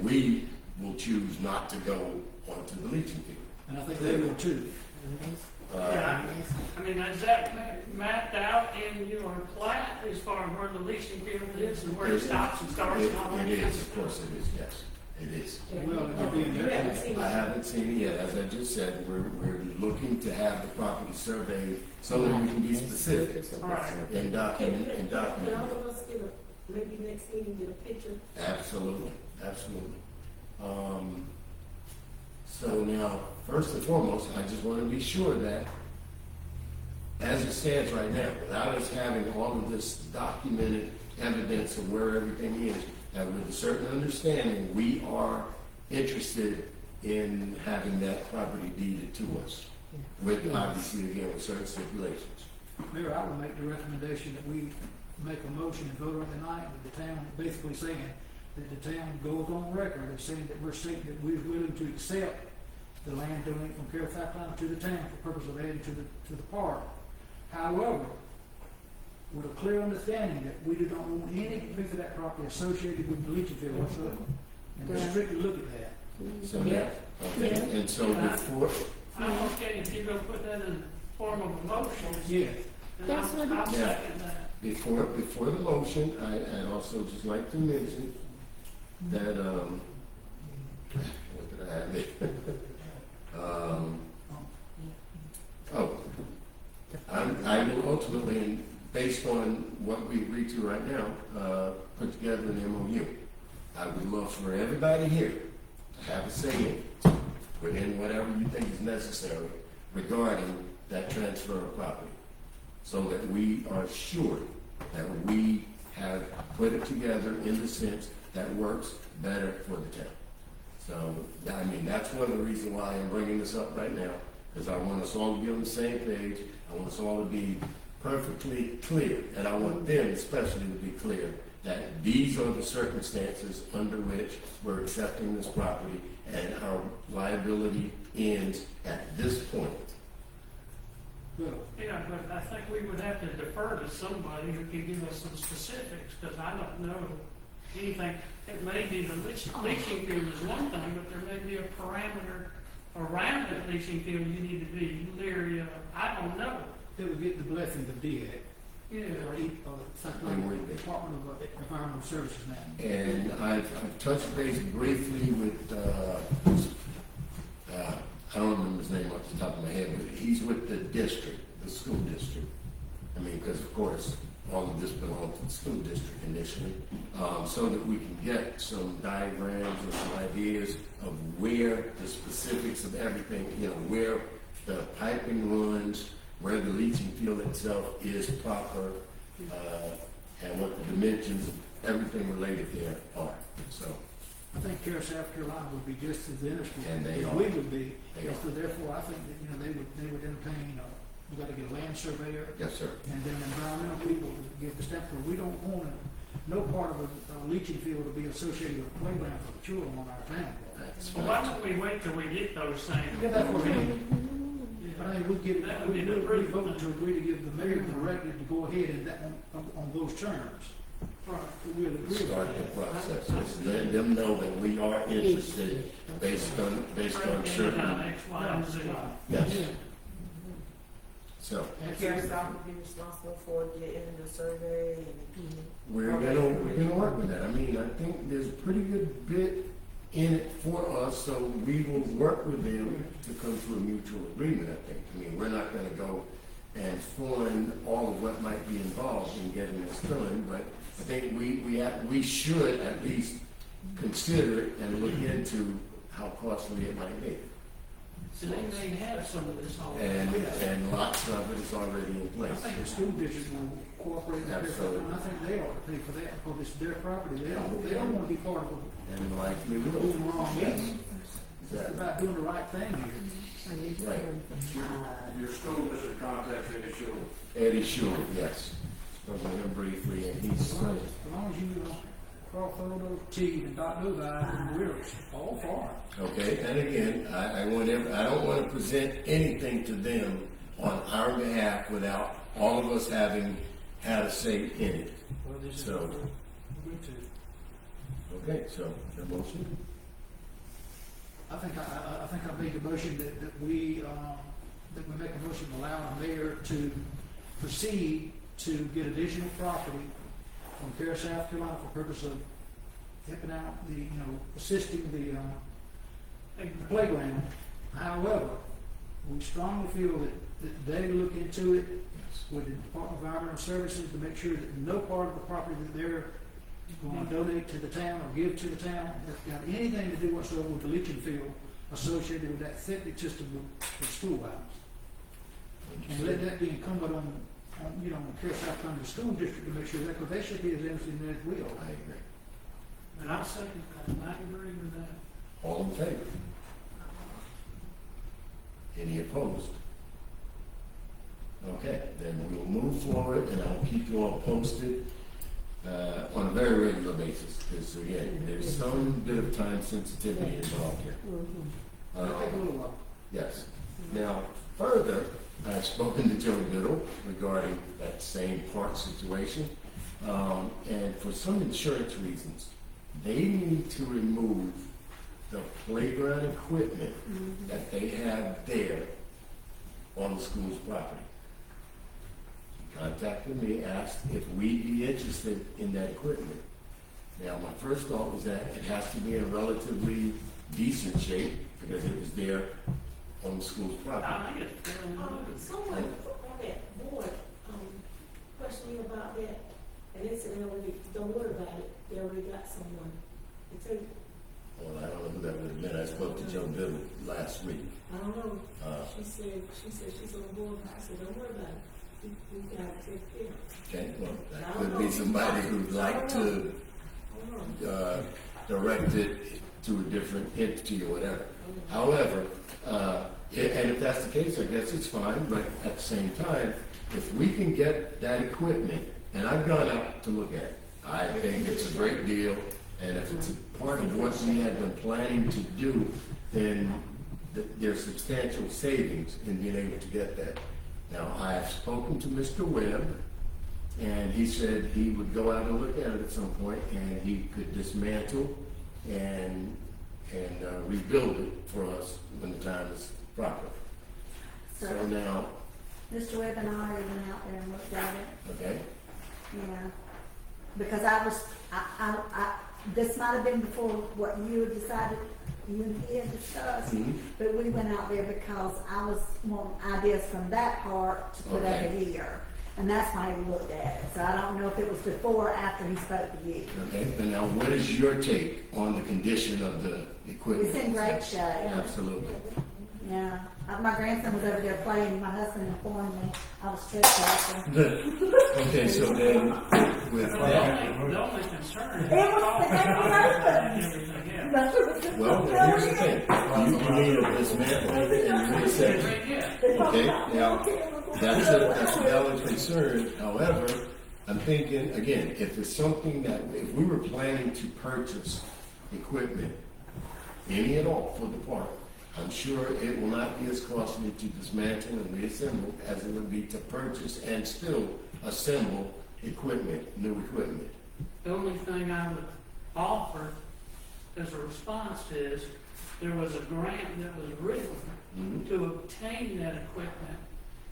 we will choose not to go onto the leaching field. And I think they will too. Yeah, I mean, is that mapped out in your plat as far as where the leaching field is and where it stops and starts and all that? It is, of course it is, yes. It is. Well, it'll be in You there. haven't seen I it. haven't seen it yet. As I just said, we're looking to have the property surveyed so that we can be specific All right. and document, Can all of us get a, maybe next meeting, get a picture? Absolutely, absolutely. So now, first and foremost, I just want to be sure that as it stands right now, without us having all of this documented evidence of where everything is, that with a certain understanding, we are interested in having that property deeded to us. With, obviously, again, with certain stipulations. Mayor, I would make the recommendation that we make a motion and vote on it tonight, with the town basically saying that the town goes on record as saying that we're saying that we're willing to accept the land donation from Carroll South Carolina to the town for purpose of adding to the park. However, with a clear understanding that we do not want any piece of that property associated with the leaching field whatsoever. And we strictly look at that. So now, okay, and so before, I'm okay if you're gonna put that in form of a motion. Yeah. then That's what I'll it- second that. before the motion, I'd also just like to mention that, what did I have there? I will ultimately, and based on what we agreed to right now, put together an MOU. I would love for everybody here to have a say in it, within whatever you think is necessary regarding that transfer of property, so that we are sure that we have put it together in the sense that works better for the town. So, I mean, that's one of the reasons why I'm bringing this up right now, because I want us all to be on the same page. I want us all to be perfectly clear, and I want them especially to be clear that these are the circumstances under which we're accepting this property, and our liability ends at this point. Well, Yeah, but I think we would have to defer to somebody who can give us some specifics, because I don't know anything. It may be the leaching field is one thing, but there may be a parameter around that leaching field you need to be leery of. I don't know. they would get the blessing of DEAC, Yeah. or They would be. Department of Environmental Services now. And I've touched base briefly with, I don't remember his name off the top of my head, but he's with the district, the school district. I mean, because of course, all of this belongs to the school district initially, so that we can get some diagrams or some ideas of where the specifics of everything, you know, where the piping runs, where the leaching field itself is proper, and what the dimensions of everything related there are. So, I think Carroll, South Carolina would be just as interested And they as are. we would be. They And are. so therefore, I think that, they would entertain, we gotta get a land surveyor yes, sir. and then environmental people to get the step, we don't want no part of a leaching field to be associated with a playground for the children on our town. That's Well, why fine. don't we wait till we get those things? Yeah, that's what we need. But I mean, That would be the we proof. vote to agree to give the mayor the directive to go ahead and that, on those terms. Right. We'll agree. Start the process, just let them know that we are interested based on certain, X, Y, and Z. yes. So, And Carrie South will be responsible for getting the survey and. we're gonna work with that. I mean, I think there's a pretty good bit in it for us, so we will work with them to come to a mutual agreement, I think. I mean, we're not gonna go and fund all of what might be involved in getting this done, but I think we should at least consider it and look into how costly it might be. So they may have some of this already. And lots of it is already in I place. think the school district will cooperate with Absolutely. their, I think they ought to pay for that, because it's their property, they don't wanna be part of it. And likely will. Doing the wrong Yes, thing. It's exactly. about doing the right thing here. Right. Your school district contacts Eddie Shule. Eddie Shule, yes. Spoke with him briefly, and he's, As long as you, cross all those T's and dot those I's, and we're all for it. okay, and again, I don't want to present anything to them on our behalf without all of us having had a say in it. Well, this is, So- we're good to. Okay, so, the motion? I think I made the motion that we make a motion to allow the mayor to proceed to get additional property from Carroll, South Carolina for purpose of helping out the, assisting the playground. However, we strongly feel that they look into it with the Department of Environmental Services to make sure that no part of the property that they're going to donate to the town or give to the town has got anything to do whatsoever with the leaching field associated with that septic system of the schoolhouse. And let that be incumbent on Carroll South County School District to make sure that, because they should be as interested in that as we are. I agree. And I'll second that, I agree with that. All in favor? Any opposed? Okay, then we will move forward, and I'll keep you all posted on a very regular basis, because again, there's some bit of time sensitivity involved here. It'll take a little while. Yes. Now, further, I've spoken to Joe Biddle regarding that same park situation, and for some insurance reasons, they need to remove the playground equipment that they have there on the school's property. He contacted me, asked if we'd be interested in that equipment. Now, my first thought was that it has to be in relatively decent shape because it was there on the school's property. I think it's fairly good. Someone on that board, questioned me about that, and they said they already, don't worry about it, they already got someone. They tell you, Well, I don't know who that would have been. I spoke to Joe Biddle last week. I don't know, she said she's on the board, I said, don't worry about it, we got to take care of it. Okay, well, that could be somebody who'd like to direct it to a different entity or whatever. However, and if that's the case, I guess it's fine, but at the same time, if we can get that equipment, and I've gone up to look at it, I think it's a great deal, and if it's a part of what we had been planning to do, then there's substantial savings in being able to get that. Now, I have spoken to Mr. Webb, and he said he would go out and look at it at some point, and he could dismantle and rebuild it for us when the time is proper. So now, Mr. Webb and I already went out there and looked at it, okay, because this might have been before what you had decided, you and he had discussed, but we went out there because I was wanting ideas from that part to put over here. And that's why we looked at it. So I don't know if it was before or after he spoke to you. okay, and now what is your take on the condition of the equipment? It's in great shape. Absolutely. Yeah. My grandson was over there playing. My husband informed me. I was trespassing. Okay, so then with that, The only concern is. It was Everything else. well, here's the thing. You need a dismantling and reset. Okay, now, that's a valid concern. However, I'm thinking, again, if it's something that, if we were planning to purchase equipment, any at all for the park, I'm sure it will not be as costly to dismantle and reassemble as it would be to purchase and still assemble equipment, new equipment. The only thing I would offer as a response is, there was a grant that was written to obtain that equipment,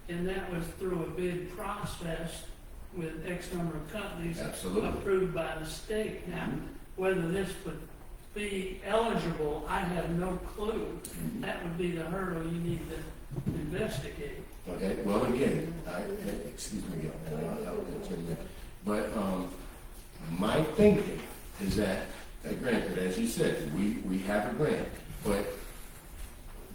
and that was through a bid process with X number of companies. Absolutely. Approved by the state. Now, whether this would be eligible, I have no clue. That would be the hurdle you need to investigate. Okay, well, again, excuse me, I'll continue. But my thinking is that, granted, as you said, we have a grant, but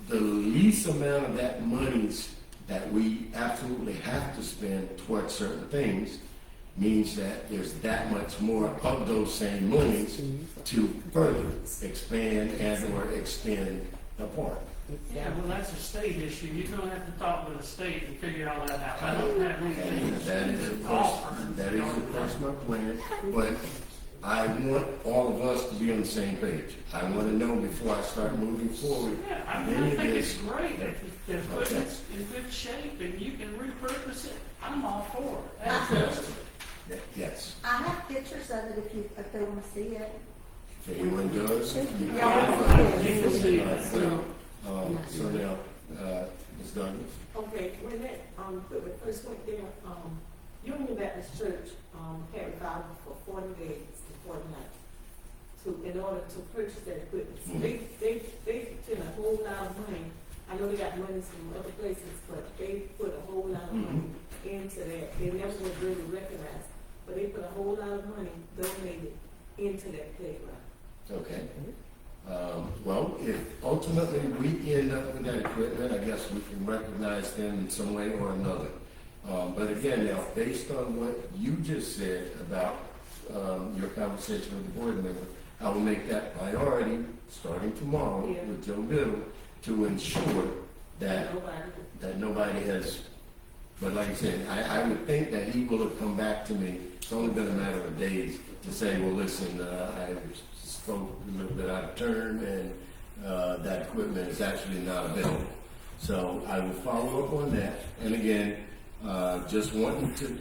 the least amount of that monies that we absolutely have to spend towards certain things means that there's that much more of those same monies to further expand and or extend the park. Yeah, well, that's a state issue. You're gonna have to talk with the state and figure all that out. I don't have anything That is, of to course, offer. that is, of course, my plan, but I want all of us to be on the same page. I want to know before I start moving forward. Yeah, I with mean, I any of think this. it's great if the equipment's in good shape and you can repurpose it. I'm all for it. Absolutely. Yes, I have pictures of it if they want to see it. if anyone does. you can. Yeah. So now, Ms. Douglas, Okay, when that, equipment first went there, Union Baptist Church, carried Bible for 40 days to 40 nights. in order to purchase that equipment. So they spend a whole lot of money. I know they got money from other places, but they put a whole lot of money into that. They never was really recognized, but they put a whole lot of money donated into that playground. Okay. Well, if ultimately we end up with that equipment, I guess we can recognize them in some way or another. But again, now, based on what you just said about your conversation with the board member, I will make that priority starting tomorrow Yeah. with Joe Biddle to ensure that nobody has. But like I said, I would think that he will have come back to me. It's only been a matter of days to say, well, listen, I spoke a little bit out of turn, and that equipment is actually not available. So I will follow up on that. And again, just wanting to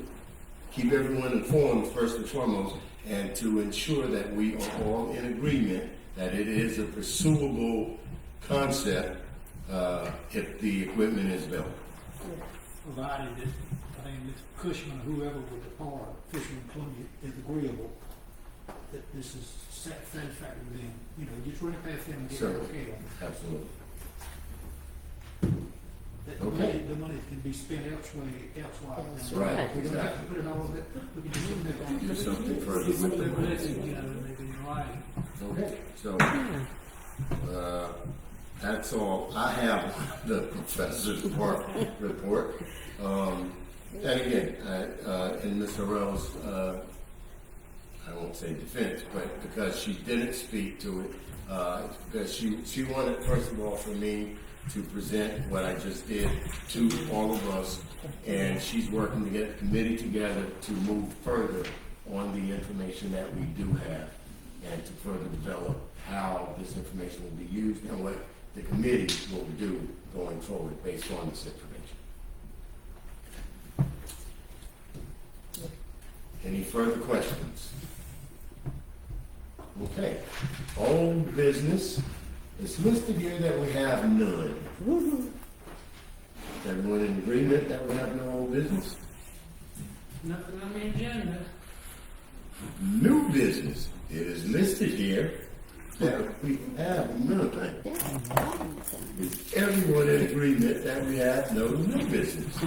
keep everyone informed first and foremost, and to ensure that we are all in agreement that it is a pursuable concept if the equipment is available. Provided that, I think Ms. Cushman, or whoever would depart, Cushman included, is agreeable that this is satisfactory to them. You know, just run it past them and get it Certainly. okay. Absolutely. That Okay. the money can be spent elsewhere. That's right, We don't have to exactly. put it all that, we can just submit it. Do something further with Submit the it, money. you know, maybe in writing. Okay, so, that's all. I have the professor's report. And again, in Ms. Harrell's, I won't say defense, but because she didn't speak to it, because she wanted, first of all, for me to present what I just did to all of us, and she's working to get a committee together to move further on the information that we do have, and to further develop how this information will be used and what the committee will do going forward based on this information. Any further questions? Okay. Old business. It's listed here that we have none. Is everyone in agreement that we have no old business? Nothing on the agenda. New business. It is listed here that we have none. Is everyone in agreement that we have no new business?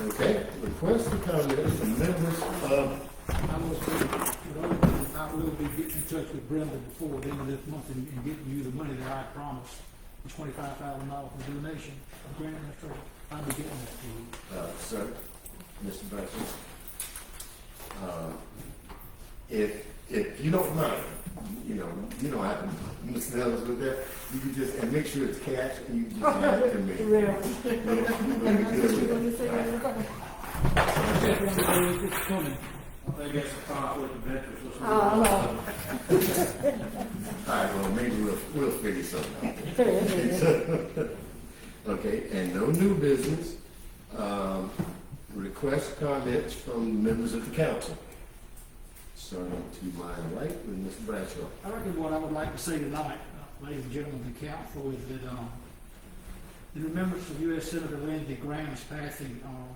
Okay, request for comments from members of, I will be getting in touch with Brenda before the end of this month and getting you the money that I promised, the $25,000 for donation of grant administration. I'll be getting that to you. sir, Mr. Bradford. If you don't mind, you don't have to Mr. Ellis with that. You can just, and make sure it's cash, and you can just hand it to me. It's coming. I think it's a conflict of interest. All right, well, maybe we'll figure something out. Okay, and no new business. Request comments from members of the council. Starting to my right with Mr. Bradshaw. I reckon what I would like to say tonight, ladies and gentlemen of the council, is that in remembrance of U.S. Senator Lindsey Graham's passing on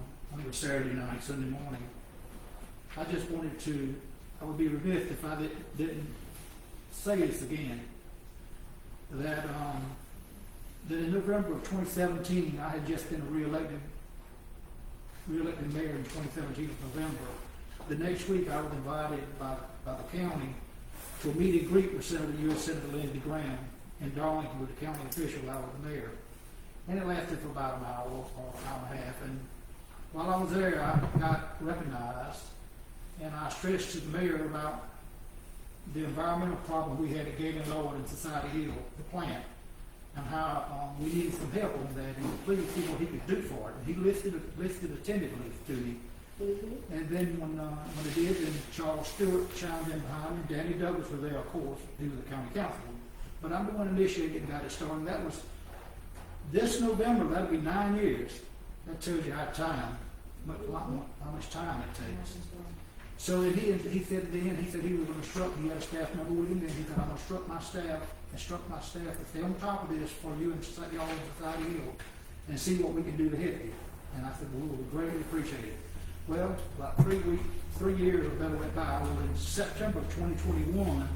Saturday night, Sunday morning, I just wanted to, I would be remiss if I didn't say this again, that in November of 2017, I had just been reelected mayor in 2017 of November. The next week, I was invited by the county to a meet and greet with U.S. Senator Lindsey Graham in Darlington with the county official. I was the mayor. And it lasted for about an hour or an hour and a half. And while I was there, I got recognized, and I stressed to the mayor about the environmental problem we had at Galen Lord and Society Hill, the plant, and how we needed some help on that, and please see what he could do for it. And he listed attentively to me. And then when it did, then Charles Stewart chimed in behind me. Danny Douglas was there, of course. He was the county councilman. But I'm the one initiated and got it started. That was this November. That'll be 9 years. That tells you how much time it takes. So then he said at the end, he said he was going to instruct. He had a staff member with him, and he said, "I'm going to instruct my staff to stay on top of this for you and Society Hill and see what we can do to help you." And I said, "Well, we would greatly appreciate it." well, about 3 years or better went by. Well, in September of 2021,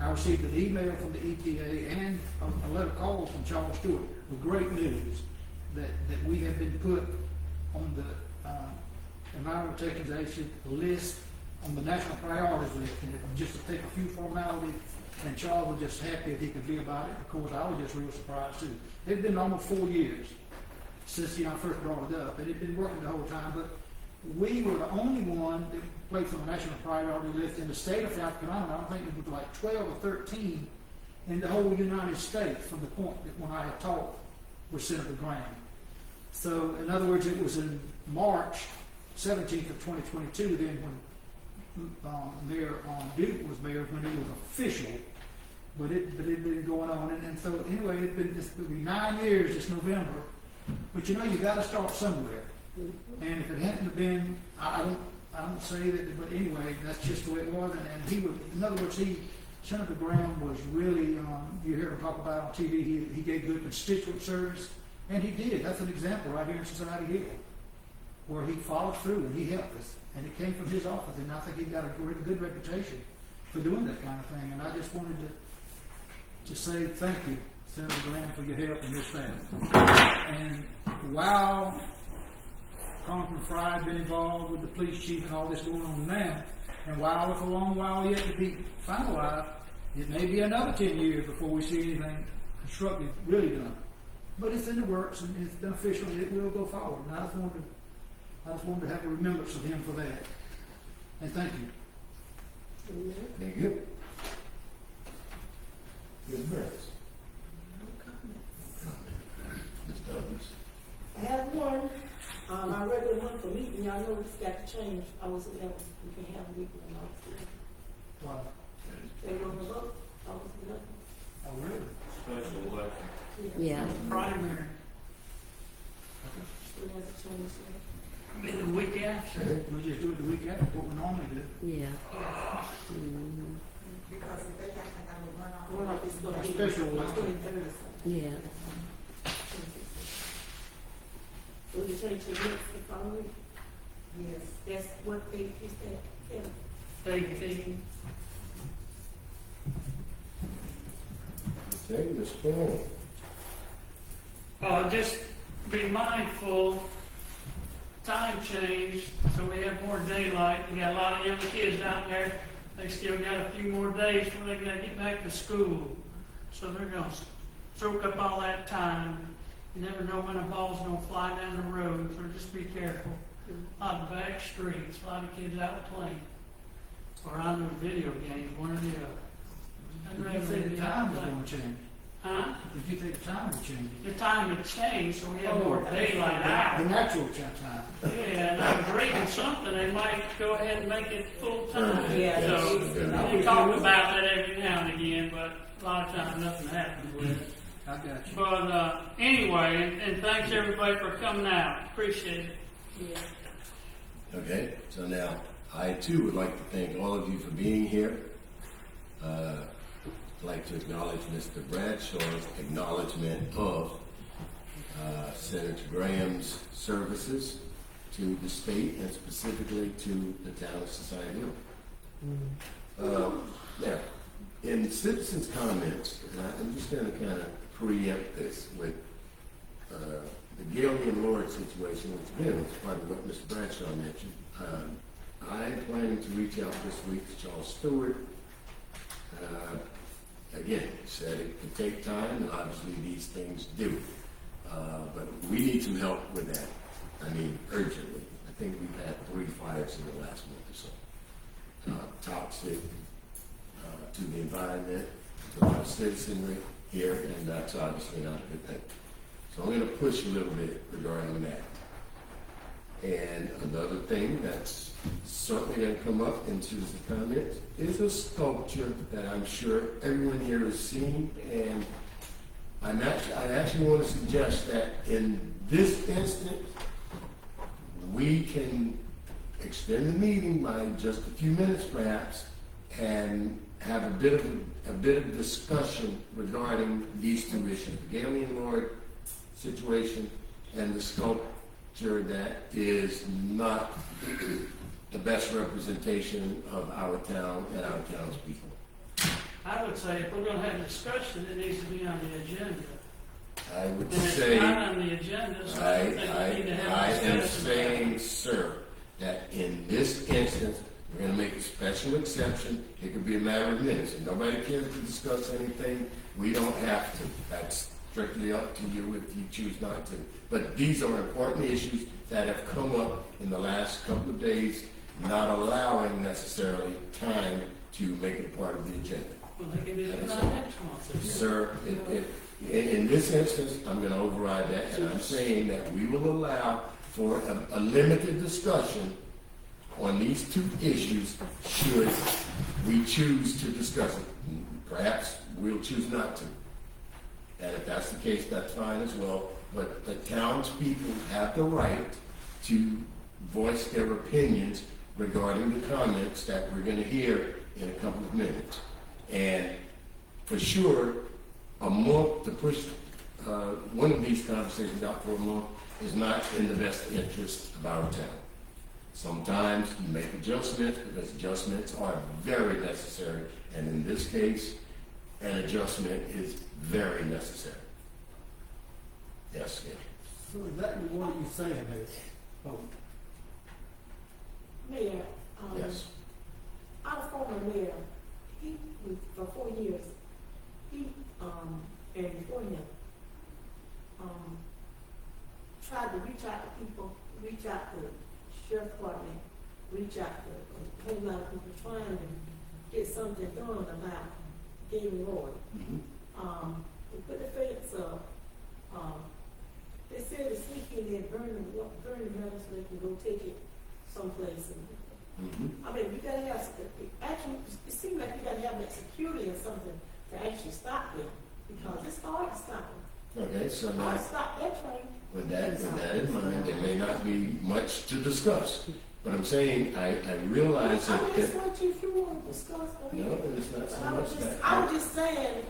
I received an email from the EPA and a letter call from Charles Stewart with great news that we have been put on the Environmental Protection Agency list on the national priorities list, and it just to take a few formalities, and Charles was just happy if he could be about it. Of course, I was just real surprised too. It's been almost 4 years since I first brought it up, and it had been working the whole time, but we were the only one that placed on the national priority list in the state of South Carolina. I don't think it was like 12 or 13 in the whole United States from the point that when I had talked with Senator Graham. So, in other words, it was in March 17th of 2022, then when Mayor Duke was mayor, when it was official, but it had been going on, and so anyway, it'll be 9 years this November, but you know, you gotta start somewhere, and if it hadn't been, I don't say that, but anyway, that's just the way it was, and he would, in other words, Senator Graham was really, you hear him talk about it on TV, he gave good constituent service, and he did. That's an example right here in Cincinnati Hill, where he followed through and he helped us, and it came from his office, and I think he got a good reputation for doing that kind of thing, and I just wanted to say thank you, Senator Graham, for your help in this family. And while Congressman Fry has been involved with the police chief and all this going on now, and while it's a long while yet to be finalized, it may be another 10 years before we see anything constructive really done. But it's in the works, and it's been official, and it will go forward. And I just wanted to have a remembrance of him for that. And thank you. Thank you. Ms. Burns. Ms. Douglas. I have one, my regular one for meeting, y'all know it's got to change. I was, we can have a meeting on August 11th. Wow. They were on the vote, August 11th. Oh, really? Special election. Yeah. Primary, It hasn't changed yet. maybe the week after. We just do it the week after, what we normally do. Yeah. Because if they got like I would run off. One of it's gonna be Special the election. 23rd or something. Yeah. So you change the next the following week? Yes. That's what they, is that, yeah. They, Okay, Ms. Paul. just be mindful, time change, so we have more daylight. We got a lot of young kids out there, they still got a few more days before they gotta get back to school. So they're gonna soak up all that time. You never know when a ball's gonna fly down the road, so just be careful. A lot of back streets, a lot of kids out playing, or on the video games, one or the other. I'd Did rather you think be the out time was playing. going to change? Huh? Did you think the time would change? The time had changed, so we have more daylight The out. natural time. Yeah, and I was reading something, they might go ahead and make it full time. Yeah, So, yeah. we talk about that every now and again, but a lot of times nothing happens with it. I got you. But, anyway, and thanks everybody for coming out, appreciate it. Yeah. Okay, so now I too would like to thank all of you for being here. I'd like to acknowledge Mr. Bradshaw's acknowledgement of Senator Graham's services to the state and specifically to the town of Society Hill. Now, in citizens' comments, and I'm just going to kind of preempt this with the Galeon Lord situation, which again is part of what Mr. Bradshaw mentioned. I'm planning to reach out this week to Charles Stewart. Again, he said it could take time, and obviously these things do. But we need some help with that. I mean, urgently. I think we've had 3 fires in the last month or so. Toxic to the environment, to our citizenry here, and that's obviously not a good thing. So I'm going to push a little bit regarding that. And another thing that's certainly going to come up in citizen comments is a sculpture that I'm sure everyone here has seen. And I actually want to suggest that in this instance, we can extend the meeting by just a few minutes perhaps and have a bit of discussion regarding these 2 issues, the Galeon Lord situation and the that is not the best representation of our town and our townspeople. I would say if we're gonna have a discussion, it needs to be on the agenda. I would And it's say, not on the agenda, so I think we need to have I a am discussion. saying, sir, that in this instance, we're gonna make a special exception. It could be a matter of minutes. If nobody cares to discuss anything, we don't have to. That's strictly up to you if you choose not to. But these are important issues that have come up in the last couple of days, not allowing necessarily time to make it part of the agenda. Well, they can do it on next month. Sir, in this instance, I'm gonna override that, and I'm saying that we will allow for a limited discussion on these two issues should we choose to discuss it. Perhaps we'll choose not to. And if that's the case, that's fine as well, but the townspeople have the right to voice their opinions regarding the comments that we're gonna hear in a couple of minutes. And for sure, a month to push one of these conversations out for a month is not in the best interest of our town. Sometimes you make adjustments because adjustments are very necessary, and in this case, an adjustment is very necessary. Yes, yeah. So exactly what are you saying there? Oh, Mayor, Yes. our former mayor, he, for 4 years, he, and before him, tried to reach out to people, reach out to sheriff department, reach out to a whole lot of people trying to get something done about Gaming Road. We put the fence up, they said to sneak in there, burn the metal so they can go take it someplace. I mean, we gotta have, actually, it seems like we gotta have that security or something to actually stop them, because it's hard to stop them. Okay, so Hard now, to stop that train. with that in mind, there may not be much to discuss. But I'm saying, I realize I that, just want you, if you want to discuss. no, it's not so much that. I was just saying,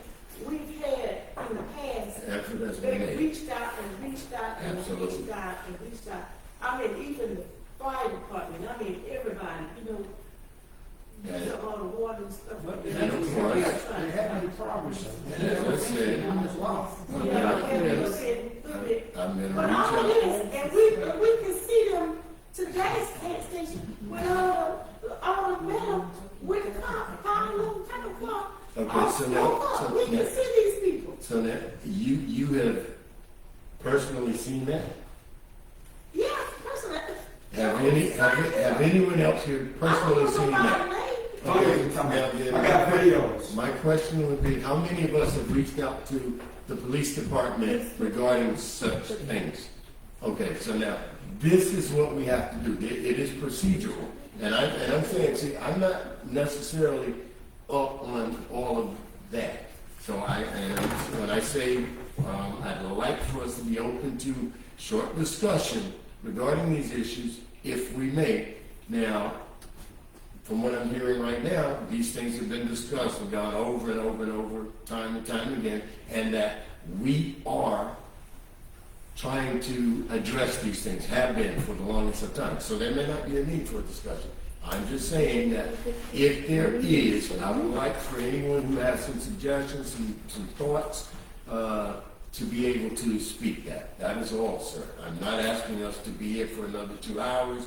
we've had in the past, Effort has they been made. reached out and reached out and Absolutely. reached out and reached out. I mean, even the fire department, I mean, everybody, you know, Yeah. use up all the water and stuff. but like they And that. of course- haven't made progress though. As I said, On this law. Yeah, yeah, a little bit. I'm gonna But reach all out. this, and we can see them today's gas station with all the metal with the car, little type of car. Okay, all so smoked now- up. so We now- can see these people. So now, you have personally seen that? Yeah, personally. Have anyone else here personally seen that? Okay, now then, I got videos. my question would be, how many of us have reached out to the police department regarding such things? Okay, so now, this is what we have to do. It is procedural. And I'm saying, see, I'm not necessarily up on all of that. So when I say, I'd like for us to be open to short discussion regarding these issues, if we may. Now, from what I'm hearing right now, these things have been discussed and gone over and over and over, time and time again, and that we are trying to address these things, have been for the longest of time. So there may not be a need for a discussion. I'm just saying that if there is, I would like for anyone who has some suggestions, some thoughts, to be able to speak that. That is all, sir. I'm not asking us to be here for another 2 hours,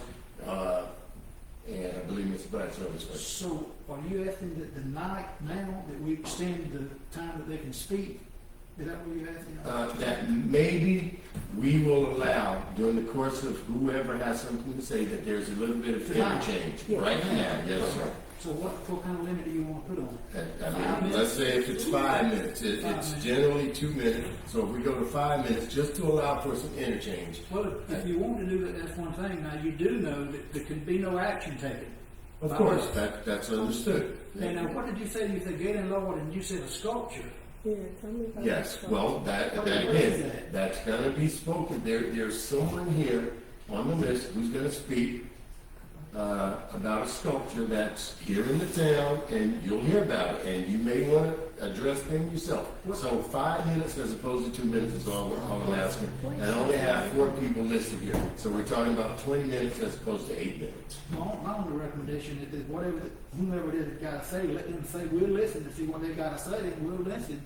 and I believe Mr. Blatchford is right. So are you asking that the night now that we extend the time that they can speak? Is that what you're asking? That maybe we will allow during the course of whoever has something to say that there's a little bit of interchange right now. Yes, sir. So what kind of limit do you want to put on it? I mean, let's say if it's 5 minutes, it's generally 2 minutes. So if we go to 5 minutes, just to allow for some interchange. Well, if you want to do that, that's one thing. Now, you do know that there can be no action taken. Of course, that's understood. And now, what did you say? You said Galen Lord, and you said a sculpture. Yeah, tell me about Yes, well, that What is again, that? that's gonna be spoken. There's someone here on the list who's gonna speak. about a sculpture that's here in the town, and you'll hear about it, and you may want to address them yourself. So 5 minutes as opposed to 2 minutes is all I'm asking. And I only have 4 people listed here, so we're talking about 20 minutes as opposed to 8 minutes. My only recommendation is that whatever, whomever it is that gotta say, let them say, we'll listen to see what they gotta say, and we'll listen.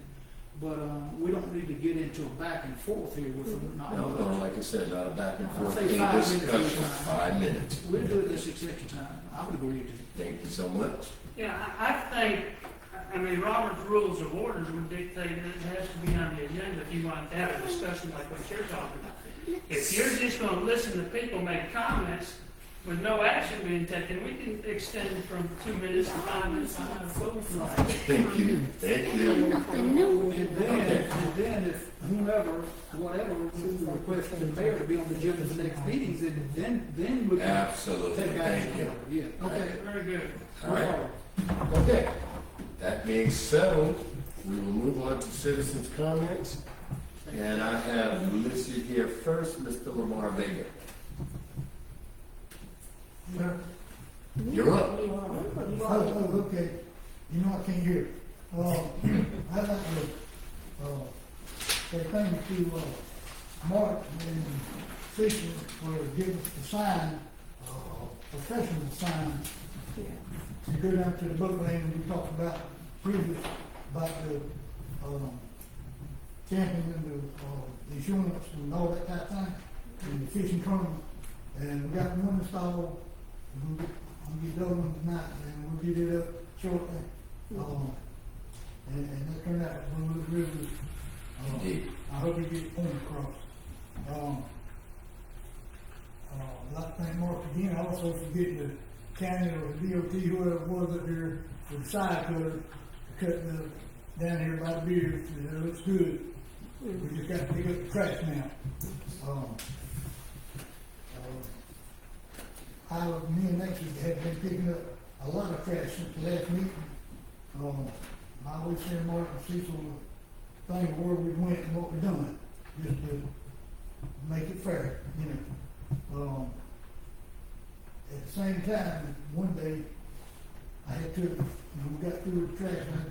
But, we don't need to get into a back and forth here with them. No, like I said, not a back and forth, I'll say a 5 minutes at a discussion, time. 5 minutes. We'll do it at succession time. I would agree with you. Thank you so much. Yeah, I think, I mean, Robert's Rules of Orders would dictate that it has to be on the agenda if you want to have a discussion like what you're talking about. If you're just gonna listen to people make comments with no action being taken, we can extend it from 2 minutes to 5 minutes. Thank you. Thank you. Nothing new. And then if whomever, whatever, request the mayor to be on the agenda for the next meetings, then we can. Absolutely. Take Thank action. you. Yeah, okay. Very good. All right. Okay. That being settled, we will move on to citizens' comments. And I have listed here first, Mr. Lamar Vega. You're up. Oh, okay. You know I can't hear. I'd like to, say thank you to, Mark and Fisher for giving us the sign, professional sign. You go down to the boat landing, we talked about previous, about the, camping and the insurance and all that type of thing, and the fishing tournament. And we got one installed. I'm gonna get the other one tonight, and we'll get it up shortly. And that turned out really good. Indeed. I hope we get the point across. I'd like to thank Mark again. I also forget the county or the DOT, whoever it was up there with the side cutter, to cut down here by the beard. It looks good. We just got to pick up the trash now. Me and Nancy have been picking up a lot of trash since the last meeting. I always send Mark and Cecil the thing of where we went and what we done, just to make it fair, you know. At the same time, one day, I had to, we got through the trash, and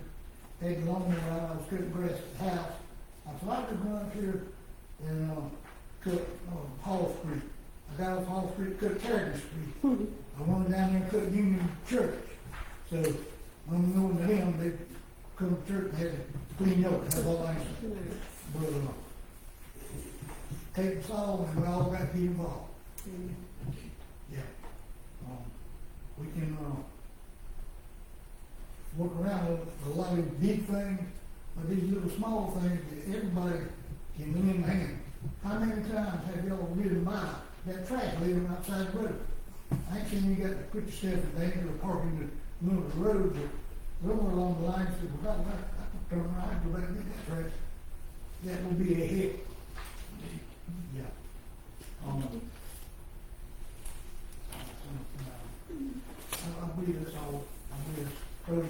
I had the lawnmower out, I was cutting grass at the house. I said, I could go out here and cut Hall Street. I got off Hall Street, cut Carrigan Street. I went down there and cut Union Church. So, unknown to him, they come to church and had to clean up, that's all I said. But, take us all, and we all got to be involved. Yeah. We can, work around a lot of these big things, but these little small things that everybody can lend a hand. How many times have y'all ridden by that trash laying outside the road? I ain't saying you got to put yourself in danger of parking in the middle of the road, but somewhere along the line, said, well, I can turn around and go back and get that trash. That would be a hit. Yeah. I believe that's all. I believe because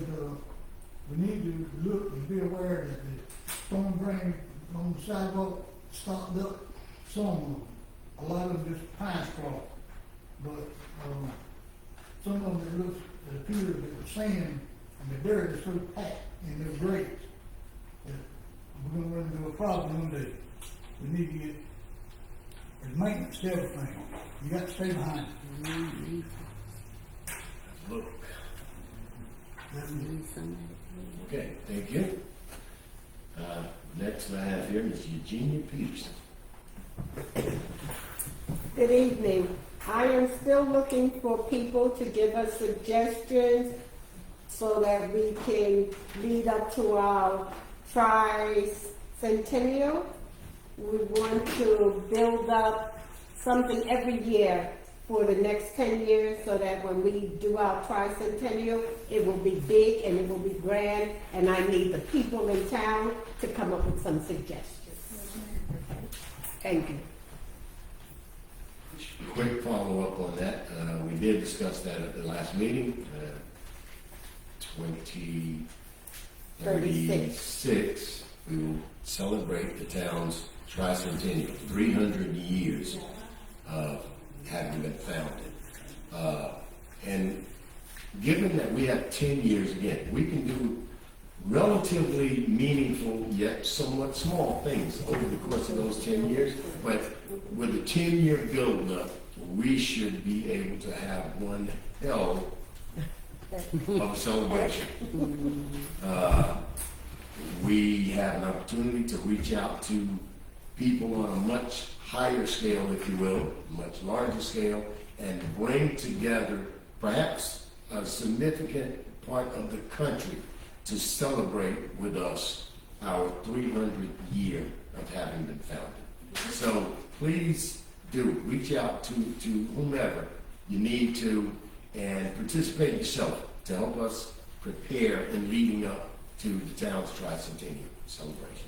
we need to look and be aware that the storm drain on the sidewalk stopped up some of them. A lot of them just pine straw. But some of them it appears that the sand and the dirt is so packed in their grates that we're going to run into a problem one day. We need to get there's maintenance to everything. You got to stay behind it. Look. Need somebody. Okay, thank you. Next I have here is Eugenia Peterson. Good evening. I am still looking for people to give us suggestions so that we can lead up to our tricentennial. We want to build up something every year for the next 10 years so that when we do our tricentennial, it will be big and it will be grand, and I need the people in town to come up with some suggestions. Thank you. Quick follow-up on that. We did discuss that at the last meeting. 2036, we will celebrate the town's tricentennial, 300 years of having been founded. And given that we have 10 years, again, we can do relatively meaningful yet somewhat small things over the course of those 10 years. But with a 10-year build-up, we should be able to have one hell of a celebration. We have an opportunity to reach out to people on a much higher scale, if you will, much larger scale, and bring together perhaps a significant part of the country to celebrate with us our 300th year of having been founded. So please do reach out to whomever you need to and participate yourself to help us prepare in leading up to the town's tricentennial celebration.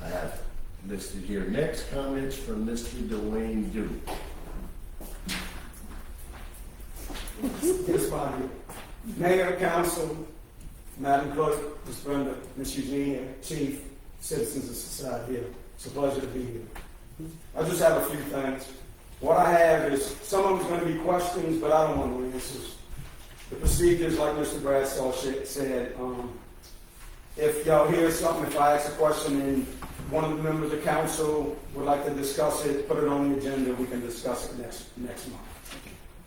I have listed here next comments from Mr. Dwayne Duke. Yes, body. Mayor, council, Madam Clerk, Ms. Brenda, Ms. Eugenia, Chief, citizens of society here. It's a pleasure to be here. I just have a few things. What I have is, some of them's going to be questions, but I don't want to answers. The procedures, like Mr. Bradshaw said, if y'all hear something, if I ask a question and one of the members of council would like to discuss it, put it on the agenda, we can discuss it next month.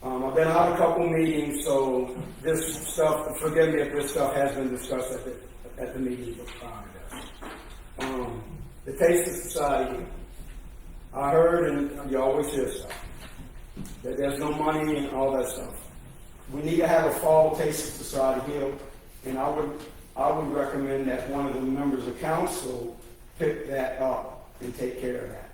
I've been out a couple meetings, so this stuff, forgive me if this stuff has been discussed at the meeting. The Taste of Society, I heard, and you always hear stuff, that there's no money and all that stuff. We need to have a fall Taste of Society here, and I would recommend that one of the members of council pick that up and take care of that.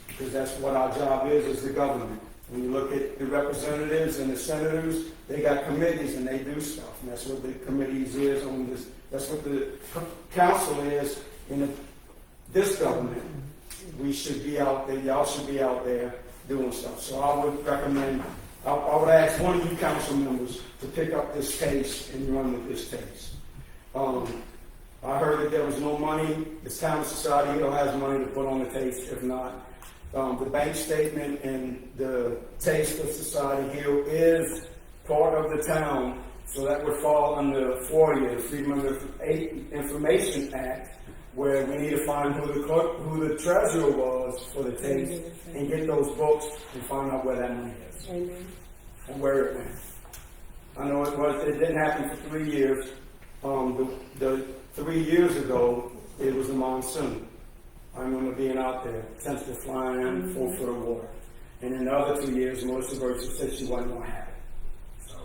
Because that's what our job is as the government. When you look at the representatives and the senators, they got committees and they do stuff. And that's what the committees is on this. That's what the council is in this government. We should be out there. Y'all should be out there doing stuff. So I would recommend, I would ask one of you council members to pick up this case and run with this case. I heard that there was no money. The town of Society Hill has money to put on the taste. If not, the bank statement and the Taste of Society Hill is part of the town, so that would fall under FOIA, the Freedom of Information Act, where we need to find who the treasurer was for the Taste and get those books and find out where that money is and where it went. I know it didn't happen for 3 years. The 3 years ago, it was a monsoon. I remember being out there, temps were flying in, 4 foot of water. And in the other 2 years, Melissa Burton said she wasn't going to have it. So,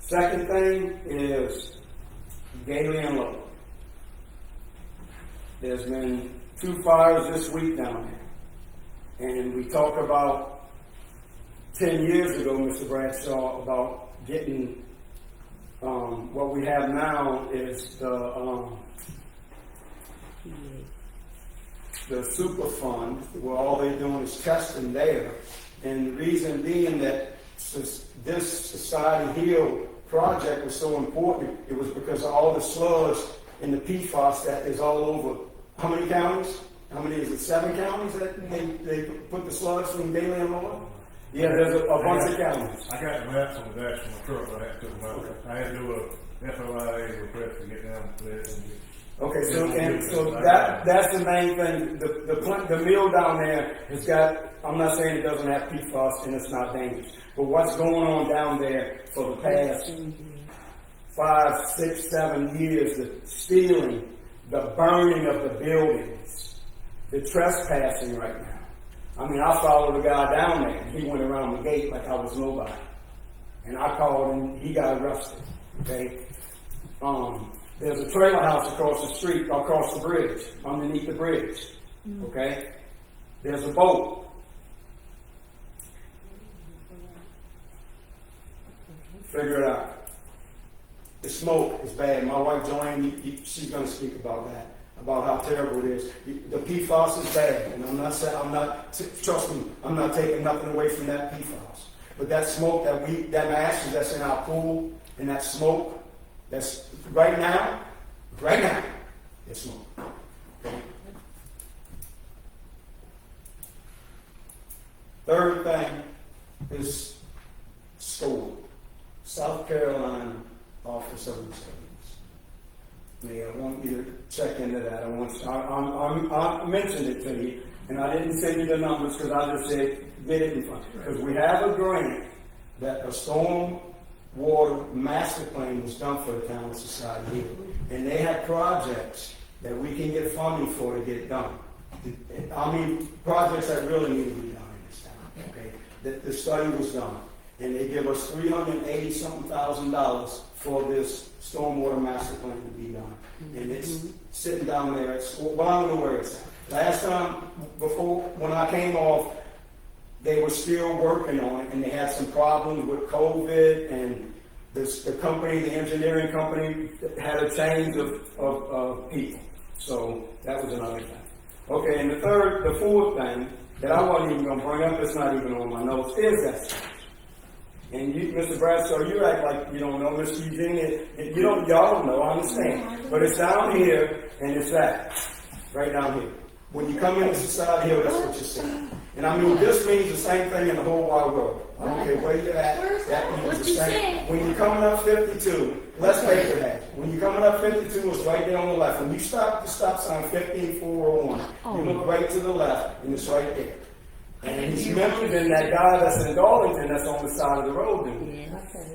second thing is Gately and Low. There's been 2 fires this week down there. And we talked about 10 years ago, Mr. Bradshaw, about getting what we have now is the super fund, where all they're doing is testing there. And the reason being that this Society Hill project was so important, it was because of all the sludge and the PFAS that is all over. How many counties? How many is it? 7 counties that they put the sludge from Gately and Low? Yeah, there's a bunch of counties. I got the maps on the dash from my truck, but I had to put them out. Okay. I had to do a FOIA request to get down to that. Okay, so that's the main thing. The mill down there has got, I'm not saying it doesn't have PFAS and it's not dangerous, but what's going on down there for the past 5, 6, 7 years, the stealing, the burning of the buildings, the trespassing right now. I mean, I followed a guy down there, and he went around the gate like I was nobody. And I called him, he got arrested, okay? There's a trailer house across the street, across the bridge, underneath the bridge, okay? There's a boat. Figure it out. The smoke is bad. My wife Joanne, she's going to speak about that, about how terrible it is. The PFAS is bad, and I'm not saying, trust me, I'm not taking nothing away from that PFAS. But that smoke that ashes that's in our pool, and that smoke, that's right now, it's smoke. Okay? Third thing is school. South Carolina Office of Intelligence. Mayor, I want you to check into that. I mentioned it to you, and I didn't send you the numbers because I just said get it in front. Because we have a grant that a storm water master plan was done for the town of Society Hill, and they have projects that we can get funding for to get done. I mean, projects that really need to be done in this town. Okay, the study was done, and they give us $380-something thousand for this stormwater master plan to be done, and it's sitting down there at school. Well, I don't know where it's at. Last time, before when I came off, they were still working on it, and they had some problems with COVID, and the company, the engineering company, had a change of people. So that was another thing. Okay, and the fourth thing that I wasn't even going to bring up, it's not even on my notes, is that change. And you, Mr. Bradshaw, you act like you don't know, Mr. Eugene, y'all don't know, I understand. But it's down here, and it's that, right down here. When you come into Society Hill, that's what you're seeing. And I mean, this means the same thing in the whole wide world. I don't care where you're at, that means the same. When you're coming up 52, let's pay for that. When you're coming up 52, it's right there on the left. When you stop the stop sign 15401, you look right to the left, and it's right there. And he's mentioning that guy that's in Darlington that's on the side of the road.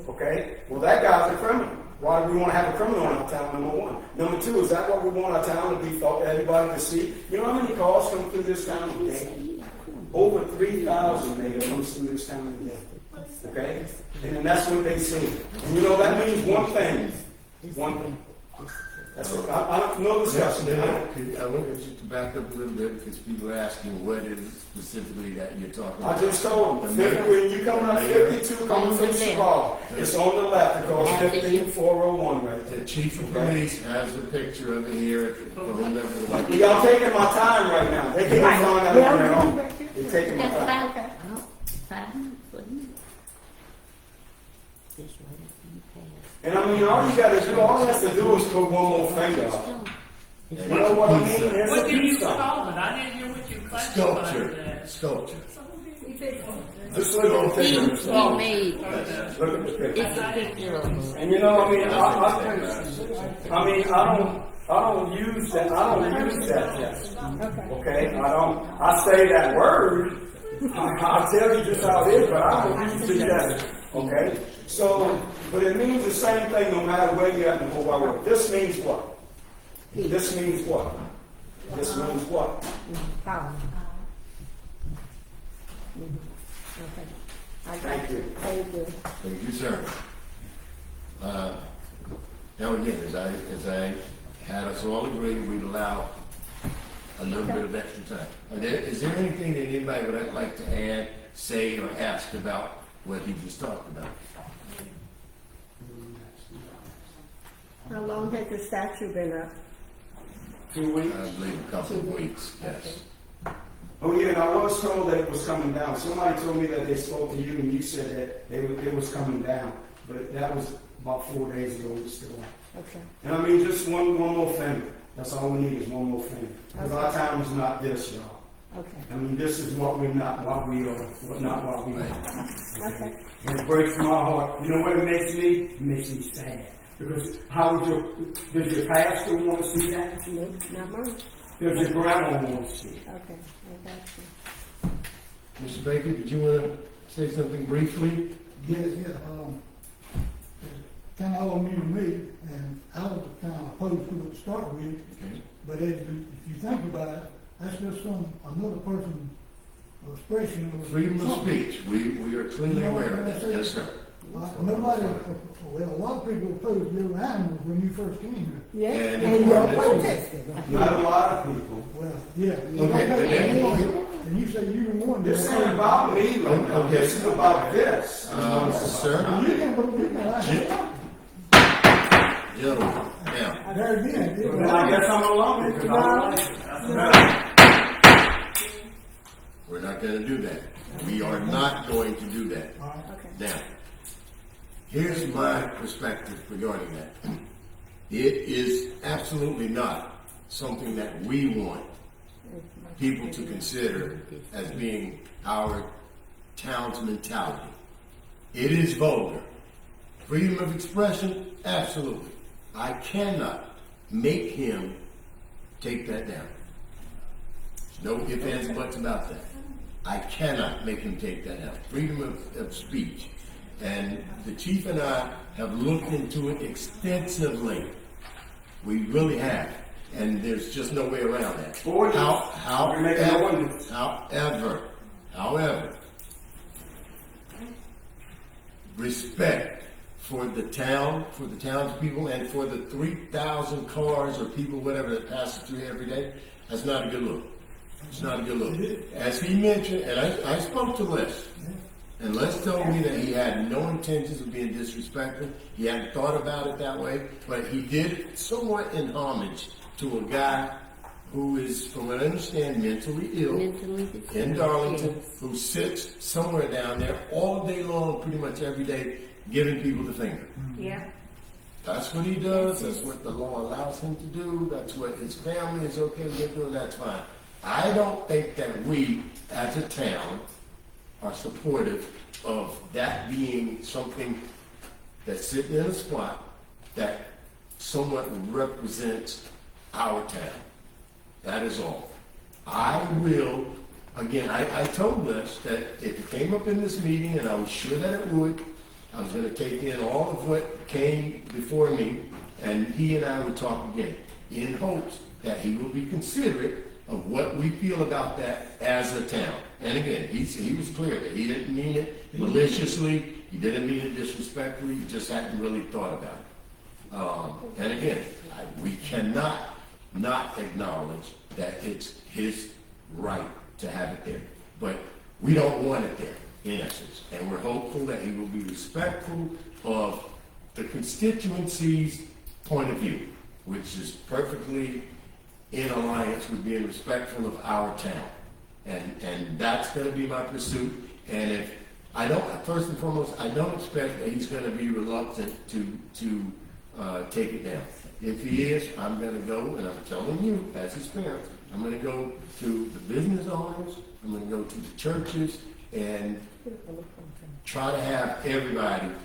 Okay? Well, that guy's a criminal. Why do we want to have a criminal in our town, number one? Number two, is that what we want our town to be thought, everybody to see? You know how many calls come through this town a day? Over 3,000 maybe comes through this town a day. Okay? And then that's what they see. And you know, that means one thing. One thing. That's what, I don't know discussion. I want you to back up a little bit because people are asking what is specifically that you're talking about. I just told them, when you come out 52 coming from Chicago, it's on the left, it goes 15401 right there. The chief of police has a picture of it here. Y'all taking my time right now. They can't find out on their own. They're taking my time. And I mean, all you gotta do, all you have to do is put one more finger up. You know what I mean? There's What a did you piece of it. call it? I didn't hear what you classified it as. Sculpture. Just look at the picture. He made, Look at the picture. it's a picture of him. And you know, I mean, I don't use that. I don't use that test. Okay, I say that word. I'll tell you just how it is, but I don't use the test. Okay, so, but it means the same thing no matter where you're at in the whole wide world. This means what? This means what? This means what? Thank you. Thank you, sir. Now again, as I had us all agree, we'd allow a little bit of extra time. Is there anything that anybody would like to add, say, or ask about what he just talked about? How long has the statue been up? 2 weeks. I believe a couple of weeks, yes. Oh yeah, and I was told that it was coming down. Somebody told me that they spoke to you and you said that it was coming down, but that was about 4 days ago. It's still on. Okay. And I mean, just one more finger. That's all we need is one more finger. Because our time is not this, y'all. Okay. I mean, this is what we are, not what we are. Okay. And it breaks my heart. You know what it makes me? It makes me sad. Because does your pastor want to see that? No, not mine. Does your grandma want to see it? Okay, I got you. Mr. Baker, did you want to say something briefly? Yeah, kind of all new to me, and I was kind of opposed to it to start with, Okay. but if you think about it, that's just another person's expression of Freedom of something. speech, we are clearly aware of that, yes, sir. Nobody, well, a lot of people opposed little animals when you first came here. Yeah, And and you're it's- protesting. Not a lot of people. Well, yeah. Okay. And you say you were one. This ain't about me, Lord. Okay. This is about this. Sir? You can't believe that. Gentlemen, now, There again. Then I guess I'm alone. Because we're not going to do that. We are not going to do that. Okay. Now, here's my perspective regarding that. It is absolutely not something that we want people to consider as being our town's mentality. It is vulgar. Freedom of expression, absolutely. I cannot make him take that down. No ifs, ands, buts about that. I cannot make him take that down. Freedom of speech. And the chief and I have looked into it extensively. We really have. And there's just no way around that. However, respect for the town, for the townspeople, and for the 3,000 cars or people, whatever, that passes through every day, that's not a good look. It's not a good look. As he mentioned, and I spoke to Les, and Les told me that he had no intentions of being disrespectful. He hadn't thought about it that way, but he did it somewhat in homage to a guy who is, from what I understand, mentally ill in Darlington, who sits somewhere down there all day long, pretty much every day, giving people the finger. Yeah. That's what he does. That's what the law allows him to do. That's what his family is okay with him doing. That's fine. I don't think that we, as a town, are supportive of that being something that's sitting in a spot that somewhat represents our town. That is all. I will, again, I told Les that if it came up in this meeting, and I was sure that it would, I was going to take in all of what came before me, and he and I would talk again, in hopes that he will be considerate of what we feel about that as a town. And again, he was clear that he didn't mean it maliciously, he didn't mean it disrespectfully, he just hadn't really thought about it. And again, we cannot not acknowledge that it's his right to have it there. But we don't want it there, in essence. And we're hopeful that he will be respectful of the constituency's point of view, which is perfectly in alliance with being respectful of our town. And that's going to be my pursuit. And if I don't, first and foremost, I don't expect that he's going to be reluctant to take it down. If he is, I'm going to go, and I'm telling you, as his parents, I'm going to go to the business owners, I'm going to go to the churches, and try to have everybody's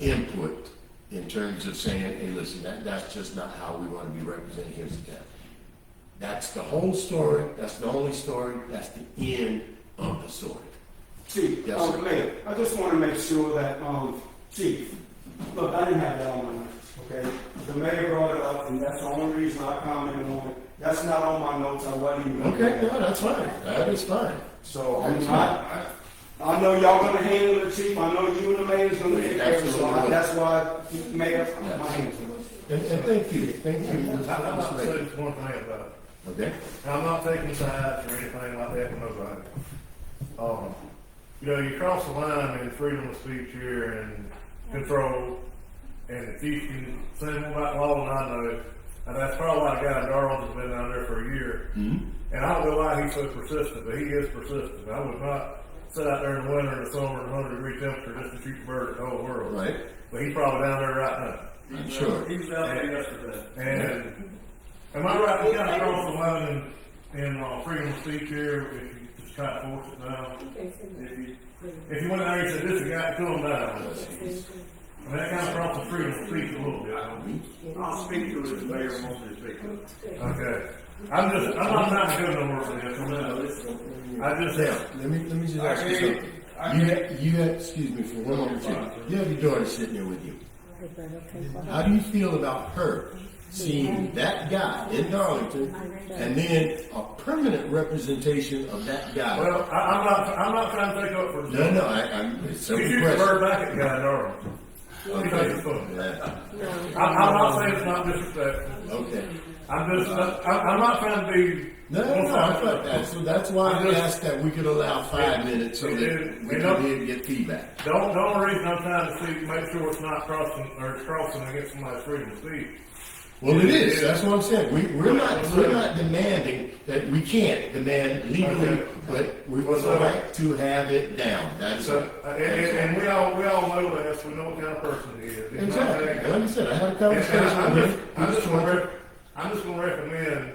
input in terms of saying, hey, listen, that's just not how we want to be represented here today. That's the whole story. That's the only story. That's the end of the story. Chief, Yes, sir. Mayor, I just want to make sure that, Chief, look, I didn't have that on my notes, okay? The mayor brought it up, and that's the only reason I commented on it. That's not on my notes. I wasn't even. Okay, no, that's fine. That is fine. So I know y'all gonna handle it, Chief. I know you and the mayor's gonna take care of it. So that's why, Mayor, my hands are up. And thank you. Thank you. I'm not saying just one thing about it. Okay. I'm not taking sides or anything like that from nobody. You cross the line in freedom of speech here and control, and the chief can say more about law than I know. And that's probably why a guy in Darlington's been down there for a year. Mm-hmm. And I don't know why he's so persistent, but he is persistent. I would not sit out there in the winter and the summer at 100-degree temperature just to shoot a bird at the whole world. Right. But he's probably down there right now. I'm sure. He was out there yesterday. And am I right? We kind of crossed the line in freedom of speech here. If you just try to force it down. If you went out there and said, this has got to come down. I mean, that kind of crosses freedom of speech a little bit. I'll speak to it if the mayor wants me to speak to it. Okay. I'm not trying to go nowhere for this. I just Now, let me just ask you something. You had, excuse me for one moment, Chief. You have your daughter sitting there with you. How do you feel about her seeing that guy in Darlington and then a permanent representation of that guy? Well, I'm not trying to take up for No, I'm it's You simple shoot the question. bird back at the guy in Darlington. I'm not saying it's not disrespectful. Okay. I'm not trying to be. No, I thought that. So that's why I asked that we could allow 5 minutes so that we can be able to get feedback. The only reason I'm trying to make sure it's not crossing against somebody's freedom of speech. Well, it is. That's what I'm saying. We're not demanding that we can't demand legally, but we would like to have it down. That's So, and we all know this. We know what kind of person he is. He's not exactly. that guy. Like I said, I had a conversation with him. I'm just going to recommend,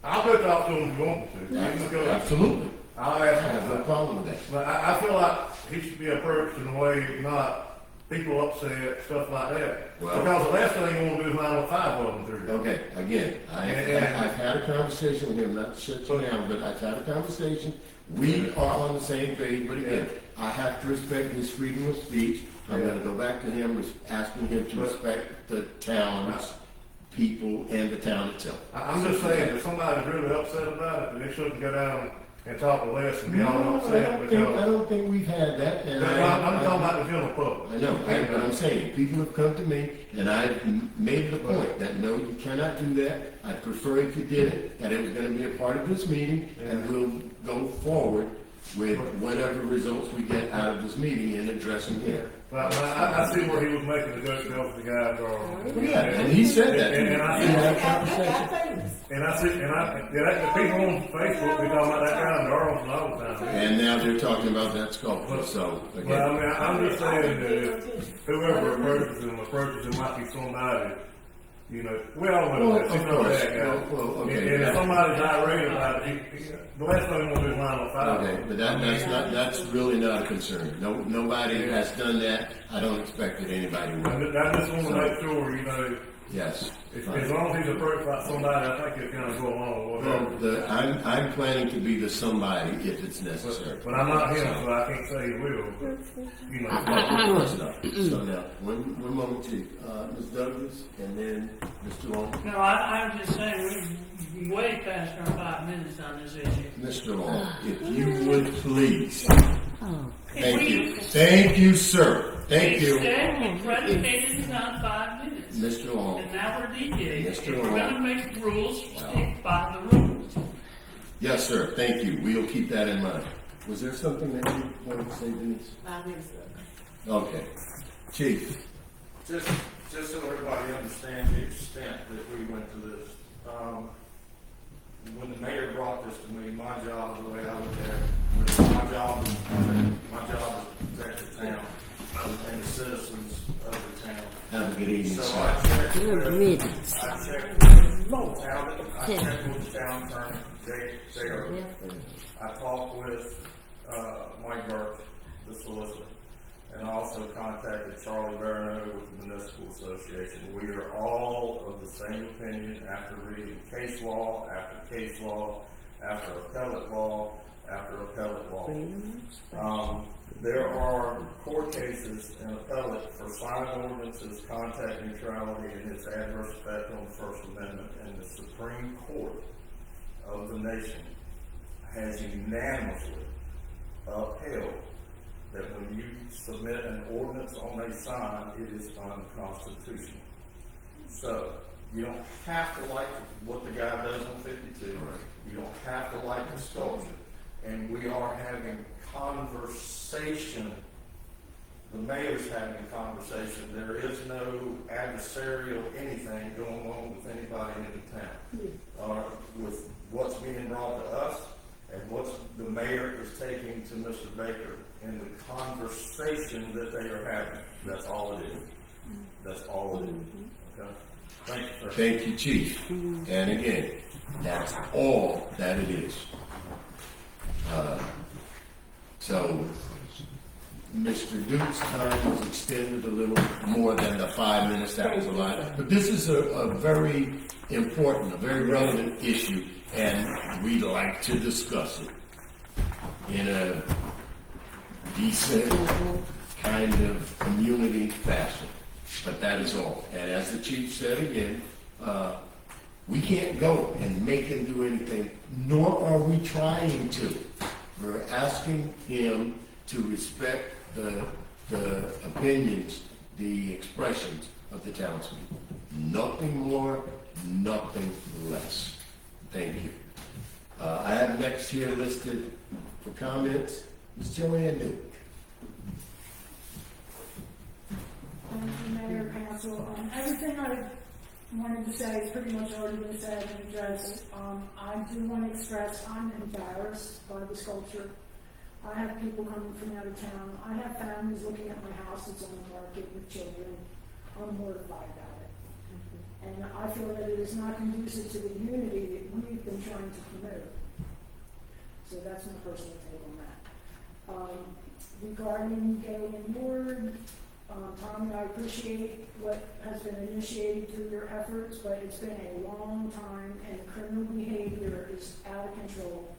I'll go talk to him if you want me to. Absolutely. I'll I ask have him no that. problem with that. But I feel like he should be approached in a way, not people upset, stuff like that. Well- Because the last thing you wanna do is line up 5 of them through there. Okay, again, I've had a conversation with him, not to shut you down, but I've had a conversation. We are on the same page, but again, I have to respect his freedom of speech. I'm gonna go back to him, asking him to respect the town's people and the town itself. I'm just saying, if somebody's really upset about it, they shouldn't go down and talk to Les and be all No, upset I because. don't think we've had that, and I'm talking about the general public. I know, but I'm saying, people have come to me, and I've made it a point that, no, you cannot do that. I prefer if you did it, that it was gonna be a part of this meeting, and we'll go forward with whatever results we get out of this meeting in addressing him. But I see where he was making the joke about the guys are. Yeah, and he said that. And I We see, had a conversation. the people on Facebook be talking about that guy in Darlington all the time. And now they're talking about that sculpture, so, Well, I again, mean, I'm just saying that if whoever approaches him might be somebody, you know, we all know Well, that. of You know course. that guy. Well, okay. And if somebody's irate about it, the last thing you want to do is line up 5. okay, but that's really not a concern. Nobody has done that. I don't expect that anybody will. I just want to make sure, you know, Yes. as long as he's approached by somebody, I think it's gonna go along with whatever. Well, I'm planning to be the somebody if it's necessary. But I'm not him, so I can't say he will, but, you know. Of course not. So now, one moment, Chief. Ms. Douglas, and then Mr. Long. No, I'm just saying, we're way past our 5 minutes on this issue. Mr. Long, if you would please. Oh, Thank you. Thank you, sir. Thank you. Instead, we predicated it on 5 minutes. Mr. Long. And now we're deviating. Mr. If we're Long. gonna make rules, stick by the rules. Yes, sir. Thank you. We'll keep that in mind. Was there something that you wanted to say, Denise? 5 minutes. Okay. Chief. Just so everybody understands the extent that we went to this, when the mayor brought this to me, my job, the way I look at it, my job is to protect the town and the citizens of the town. Have a good evening, So sir. I checked good with riddance. the town attorney, Jay Early. I talked with, Mike Burke, the solicitor, and I also contacted Charlie Barano with the Municipal Association. We are all of the same opinion after reading case law, after case law, after appellate law, after appellate law. There are court cases in appellate for signing ordinances, contact neutrality, and its adverse effect on the First Amendment, and the Supreme Court of the nation has unanimously upheld that when you submit an ordinance on a sign, it is unconstitutional. So, you don't have to like what the guy does on 52. You don't have to like the sculpture. And we are having conversation. The mayor's having a conversation. There is no adversarial anything going on with anybody in the town. With what's being brought to us and what the mayor is taking to Mr. Baker in the conversation that they are having. That's all it is. That's all it is. Okay? Thank you, sir. Thank you, Chief. And again, that's all that it is. So, Mr. Duke's time was extended a little more than the 5 minutes. That was a lot. But this is a very important, a very relevant issue, and we'd like to discuss it in a decent kind of community fashion. But that is all. And as the chief said again, we can't go and make him do anything, nor are we trying to. We're asking him to respect the opinions, the expressions of the townspeople. Nothing more, nothing less. Thank you. I have next here listed for comments, Ms. Joanne Newt. Thank you, Mayor, Council. Everything I wanted to say is pretty much already been said and addressed. I do want to express I'm embarrassed by the sculpture. I have people coming from out of town. I have families looking at my house that's on the market with children. I'm mortified about it. And I feel that it is not conducive to the unity that we've been trying to promote. So that's my personal take on that. Regarding Galen Ward, Tom, I appreciate what has been initiated through your efforts, but it's been a long time and criminal behavior is out of control.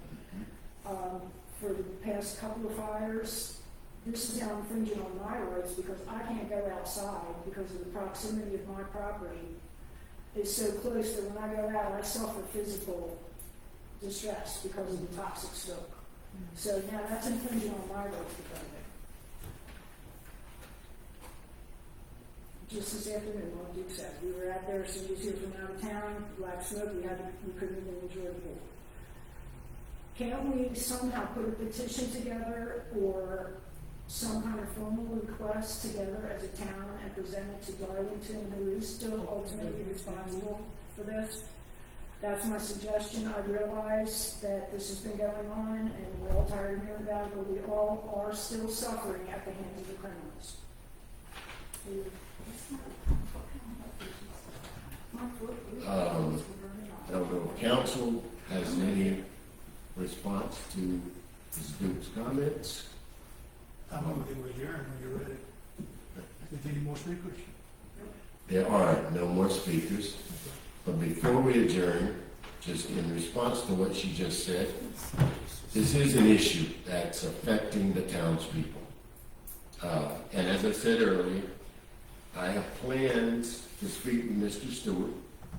For the past couple of fires, this is now infringing on my rights because I can't go outside because of the proximity of my property. It's so close that when I go out, I suffer physical distress because of the toxic smoke. So now that's infringing on my rights because of it. Just this afternoon, on Duke said, we were out there, so we was here from out of town, black smoke, we couldn't even enjoy the pool. Can't we somehow put a petition together or some kind of formal request together as a town and present it to Darlington, who is still ultimately responsible for this? That's my suggestion. I realize that this has been going on and we're all tired of hearing about it, but we all are still suffering at the hands of the criminals. I don't know if council has any response to Ms. Duke's comments. I'm going to adjourn when you're ready. Is there any more speakers? There are no more speakers, but before we adjourn, just in response to what she just said, this is an issue that's affecting the townspeople. And as I said earlier, I have plans to speak with Mr. Stewart,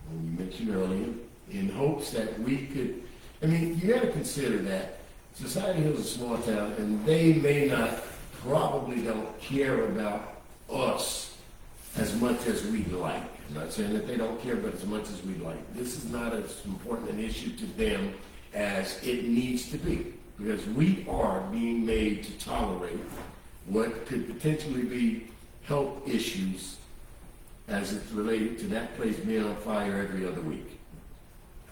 whom you mentioned earlier, in hopes that we could, I mean, you got to consider that Society Hill is a small town, and they may not, probably don't care about us as much as we'd like. I'm not saying that they don't care, but as much as we'd like. This is not as important an issue to them as it needs to be, because we are being made to tolerate what could potentially be health issues as it's related to that place being on fire every other week.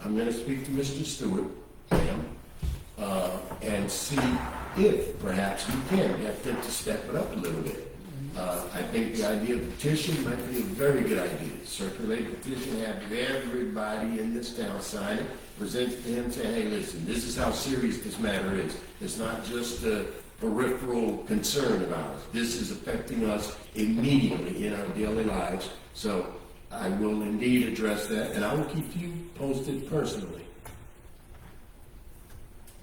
I'm going to speak to Mr. Stewart, ma'am, and see if perhaps we can get them to step it up a little bit. I think the idea of petition might be a very good idea. Circulate a petition, have everybody in this town sign it, present it to him, say, hey, listen, this is how serious this matter is. It's not just a peripheral concern of ours. This is affecting us immediately in our daily lives. So I will indeed address that, and I will keep you posted personally.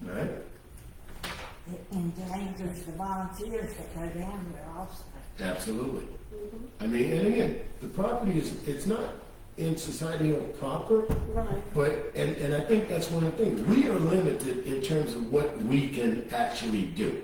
All right? It endangers the volunteers that go down there also. Absolutely. I mean, and again, the property is, it's not in Society Hill proper, Right. but, and I think that's one of the things. We are limited in terms of what we can actually do.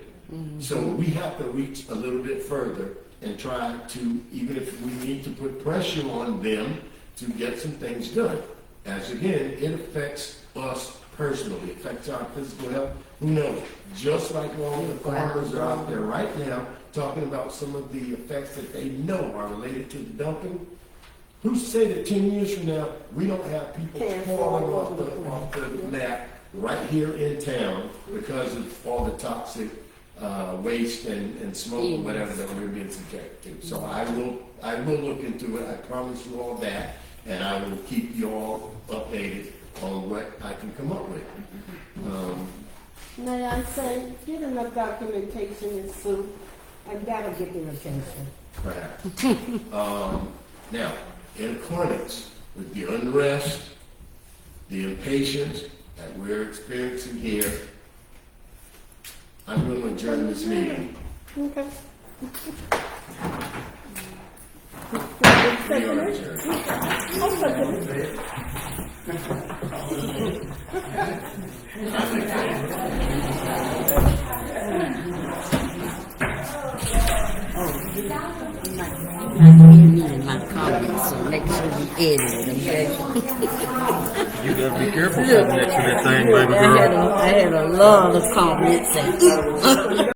So we have to reach a little bit further and try to, even if we need to put pressure on them to get some things done. As again, it affects us personally, it affects our physical health. Who knows? Just like all the farmers are out there right now talking about some of the effects that they know are related to the dumping. Who's to say that 10 years from now, we don't have people falling off the map right here in town because of all the toxic waste and smoke or whatever that we're being subjected to. So I will look into it. I promise you all that, and I will keep you all updated on what I can come up with. May I say, get enough documentation and sue, and that'll get their attention. Perhaps. Now, in accordance with the unrest, the impatience that we're experiencing here, I'm going to adjourn this meeting. Okay. We are adjourned. My comments, so make sure you edit it, okay? You gotta be careful sitting next to that thing, baby girl. I had a lot of comments.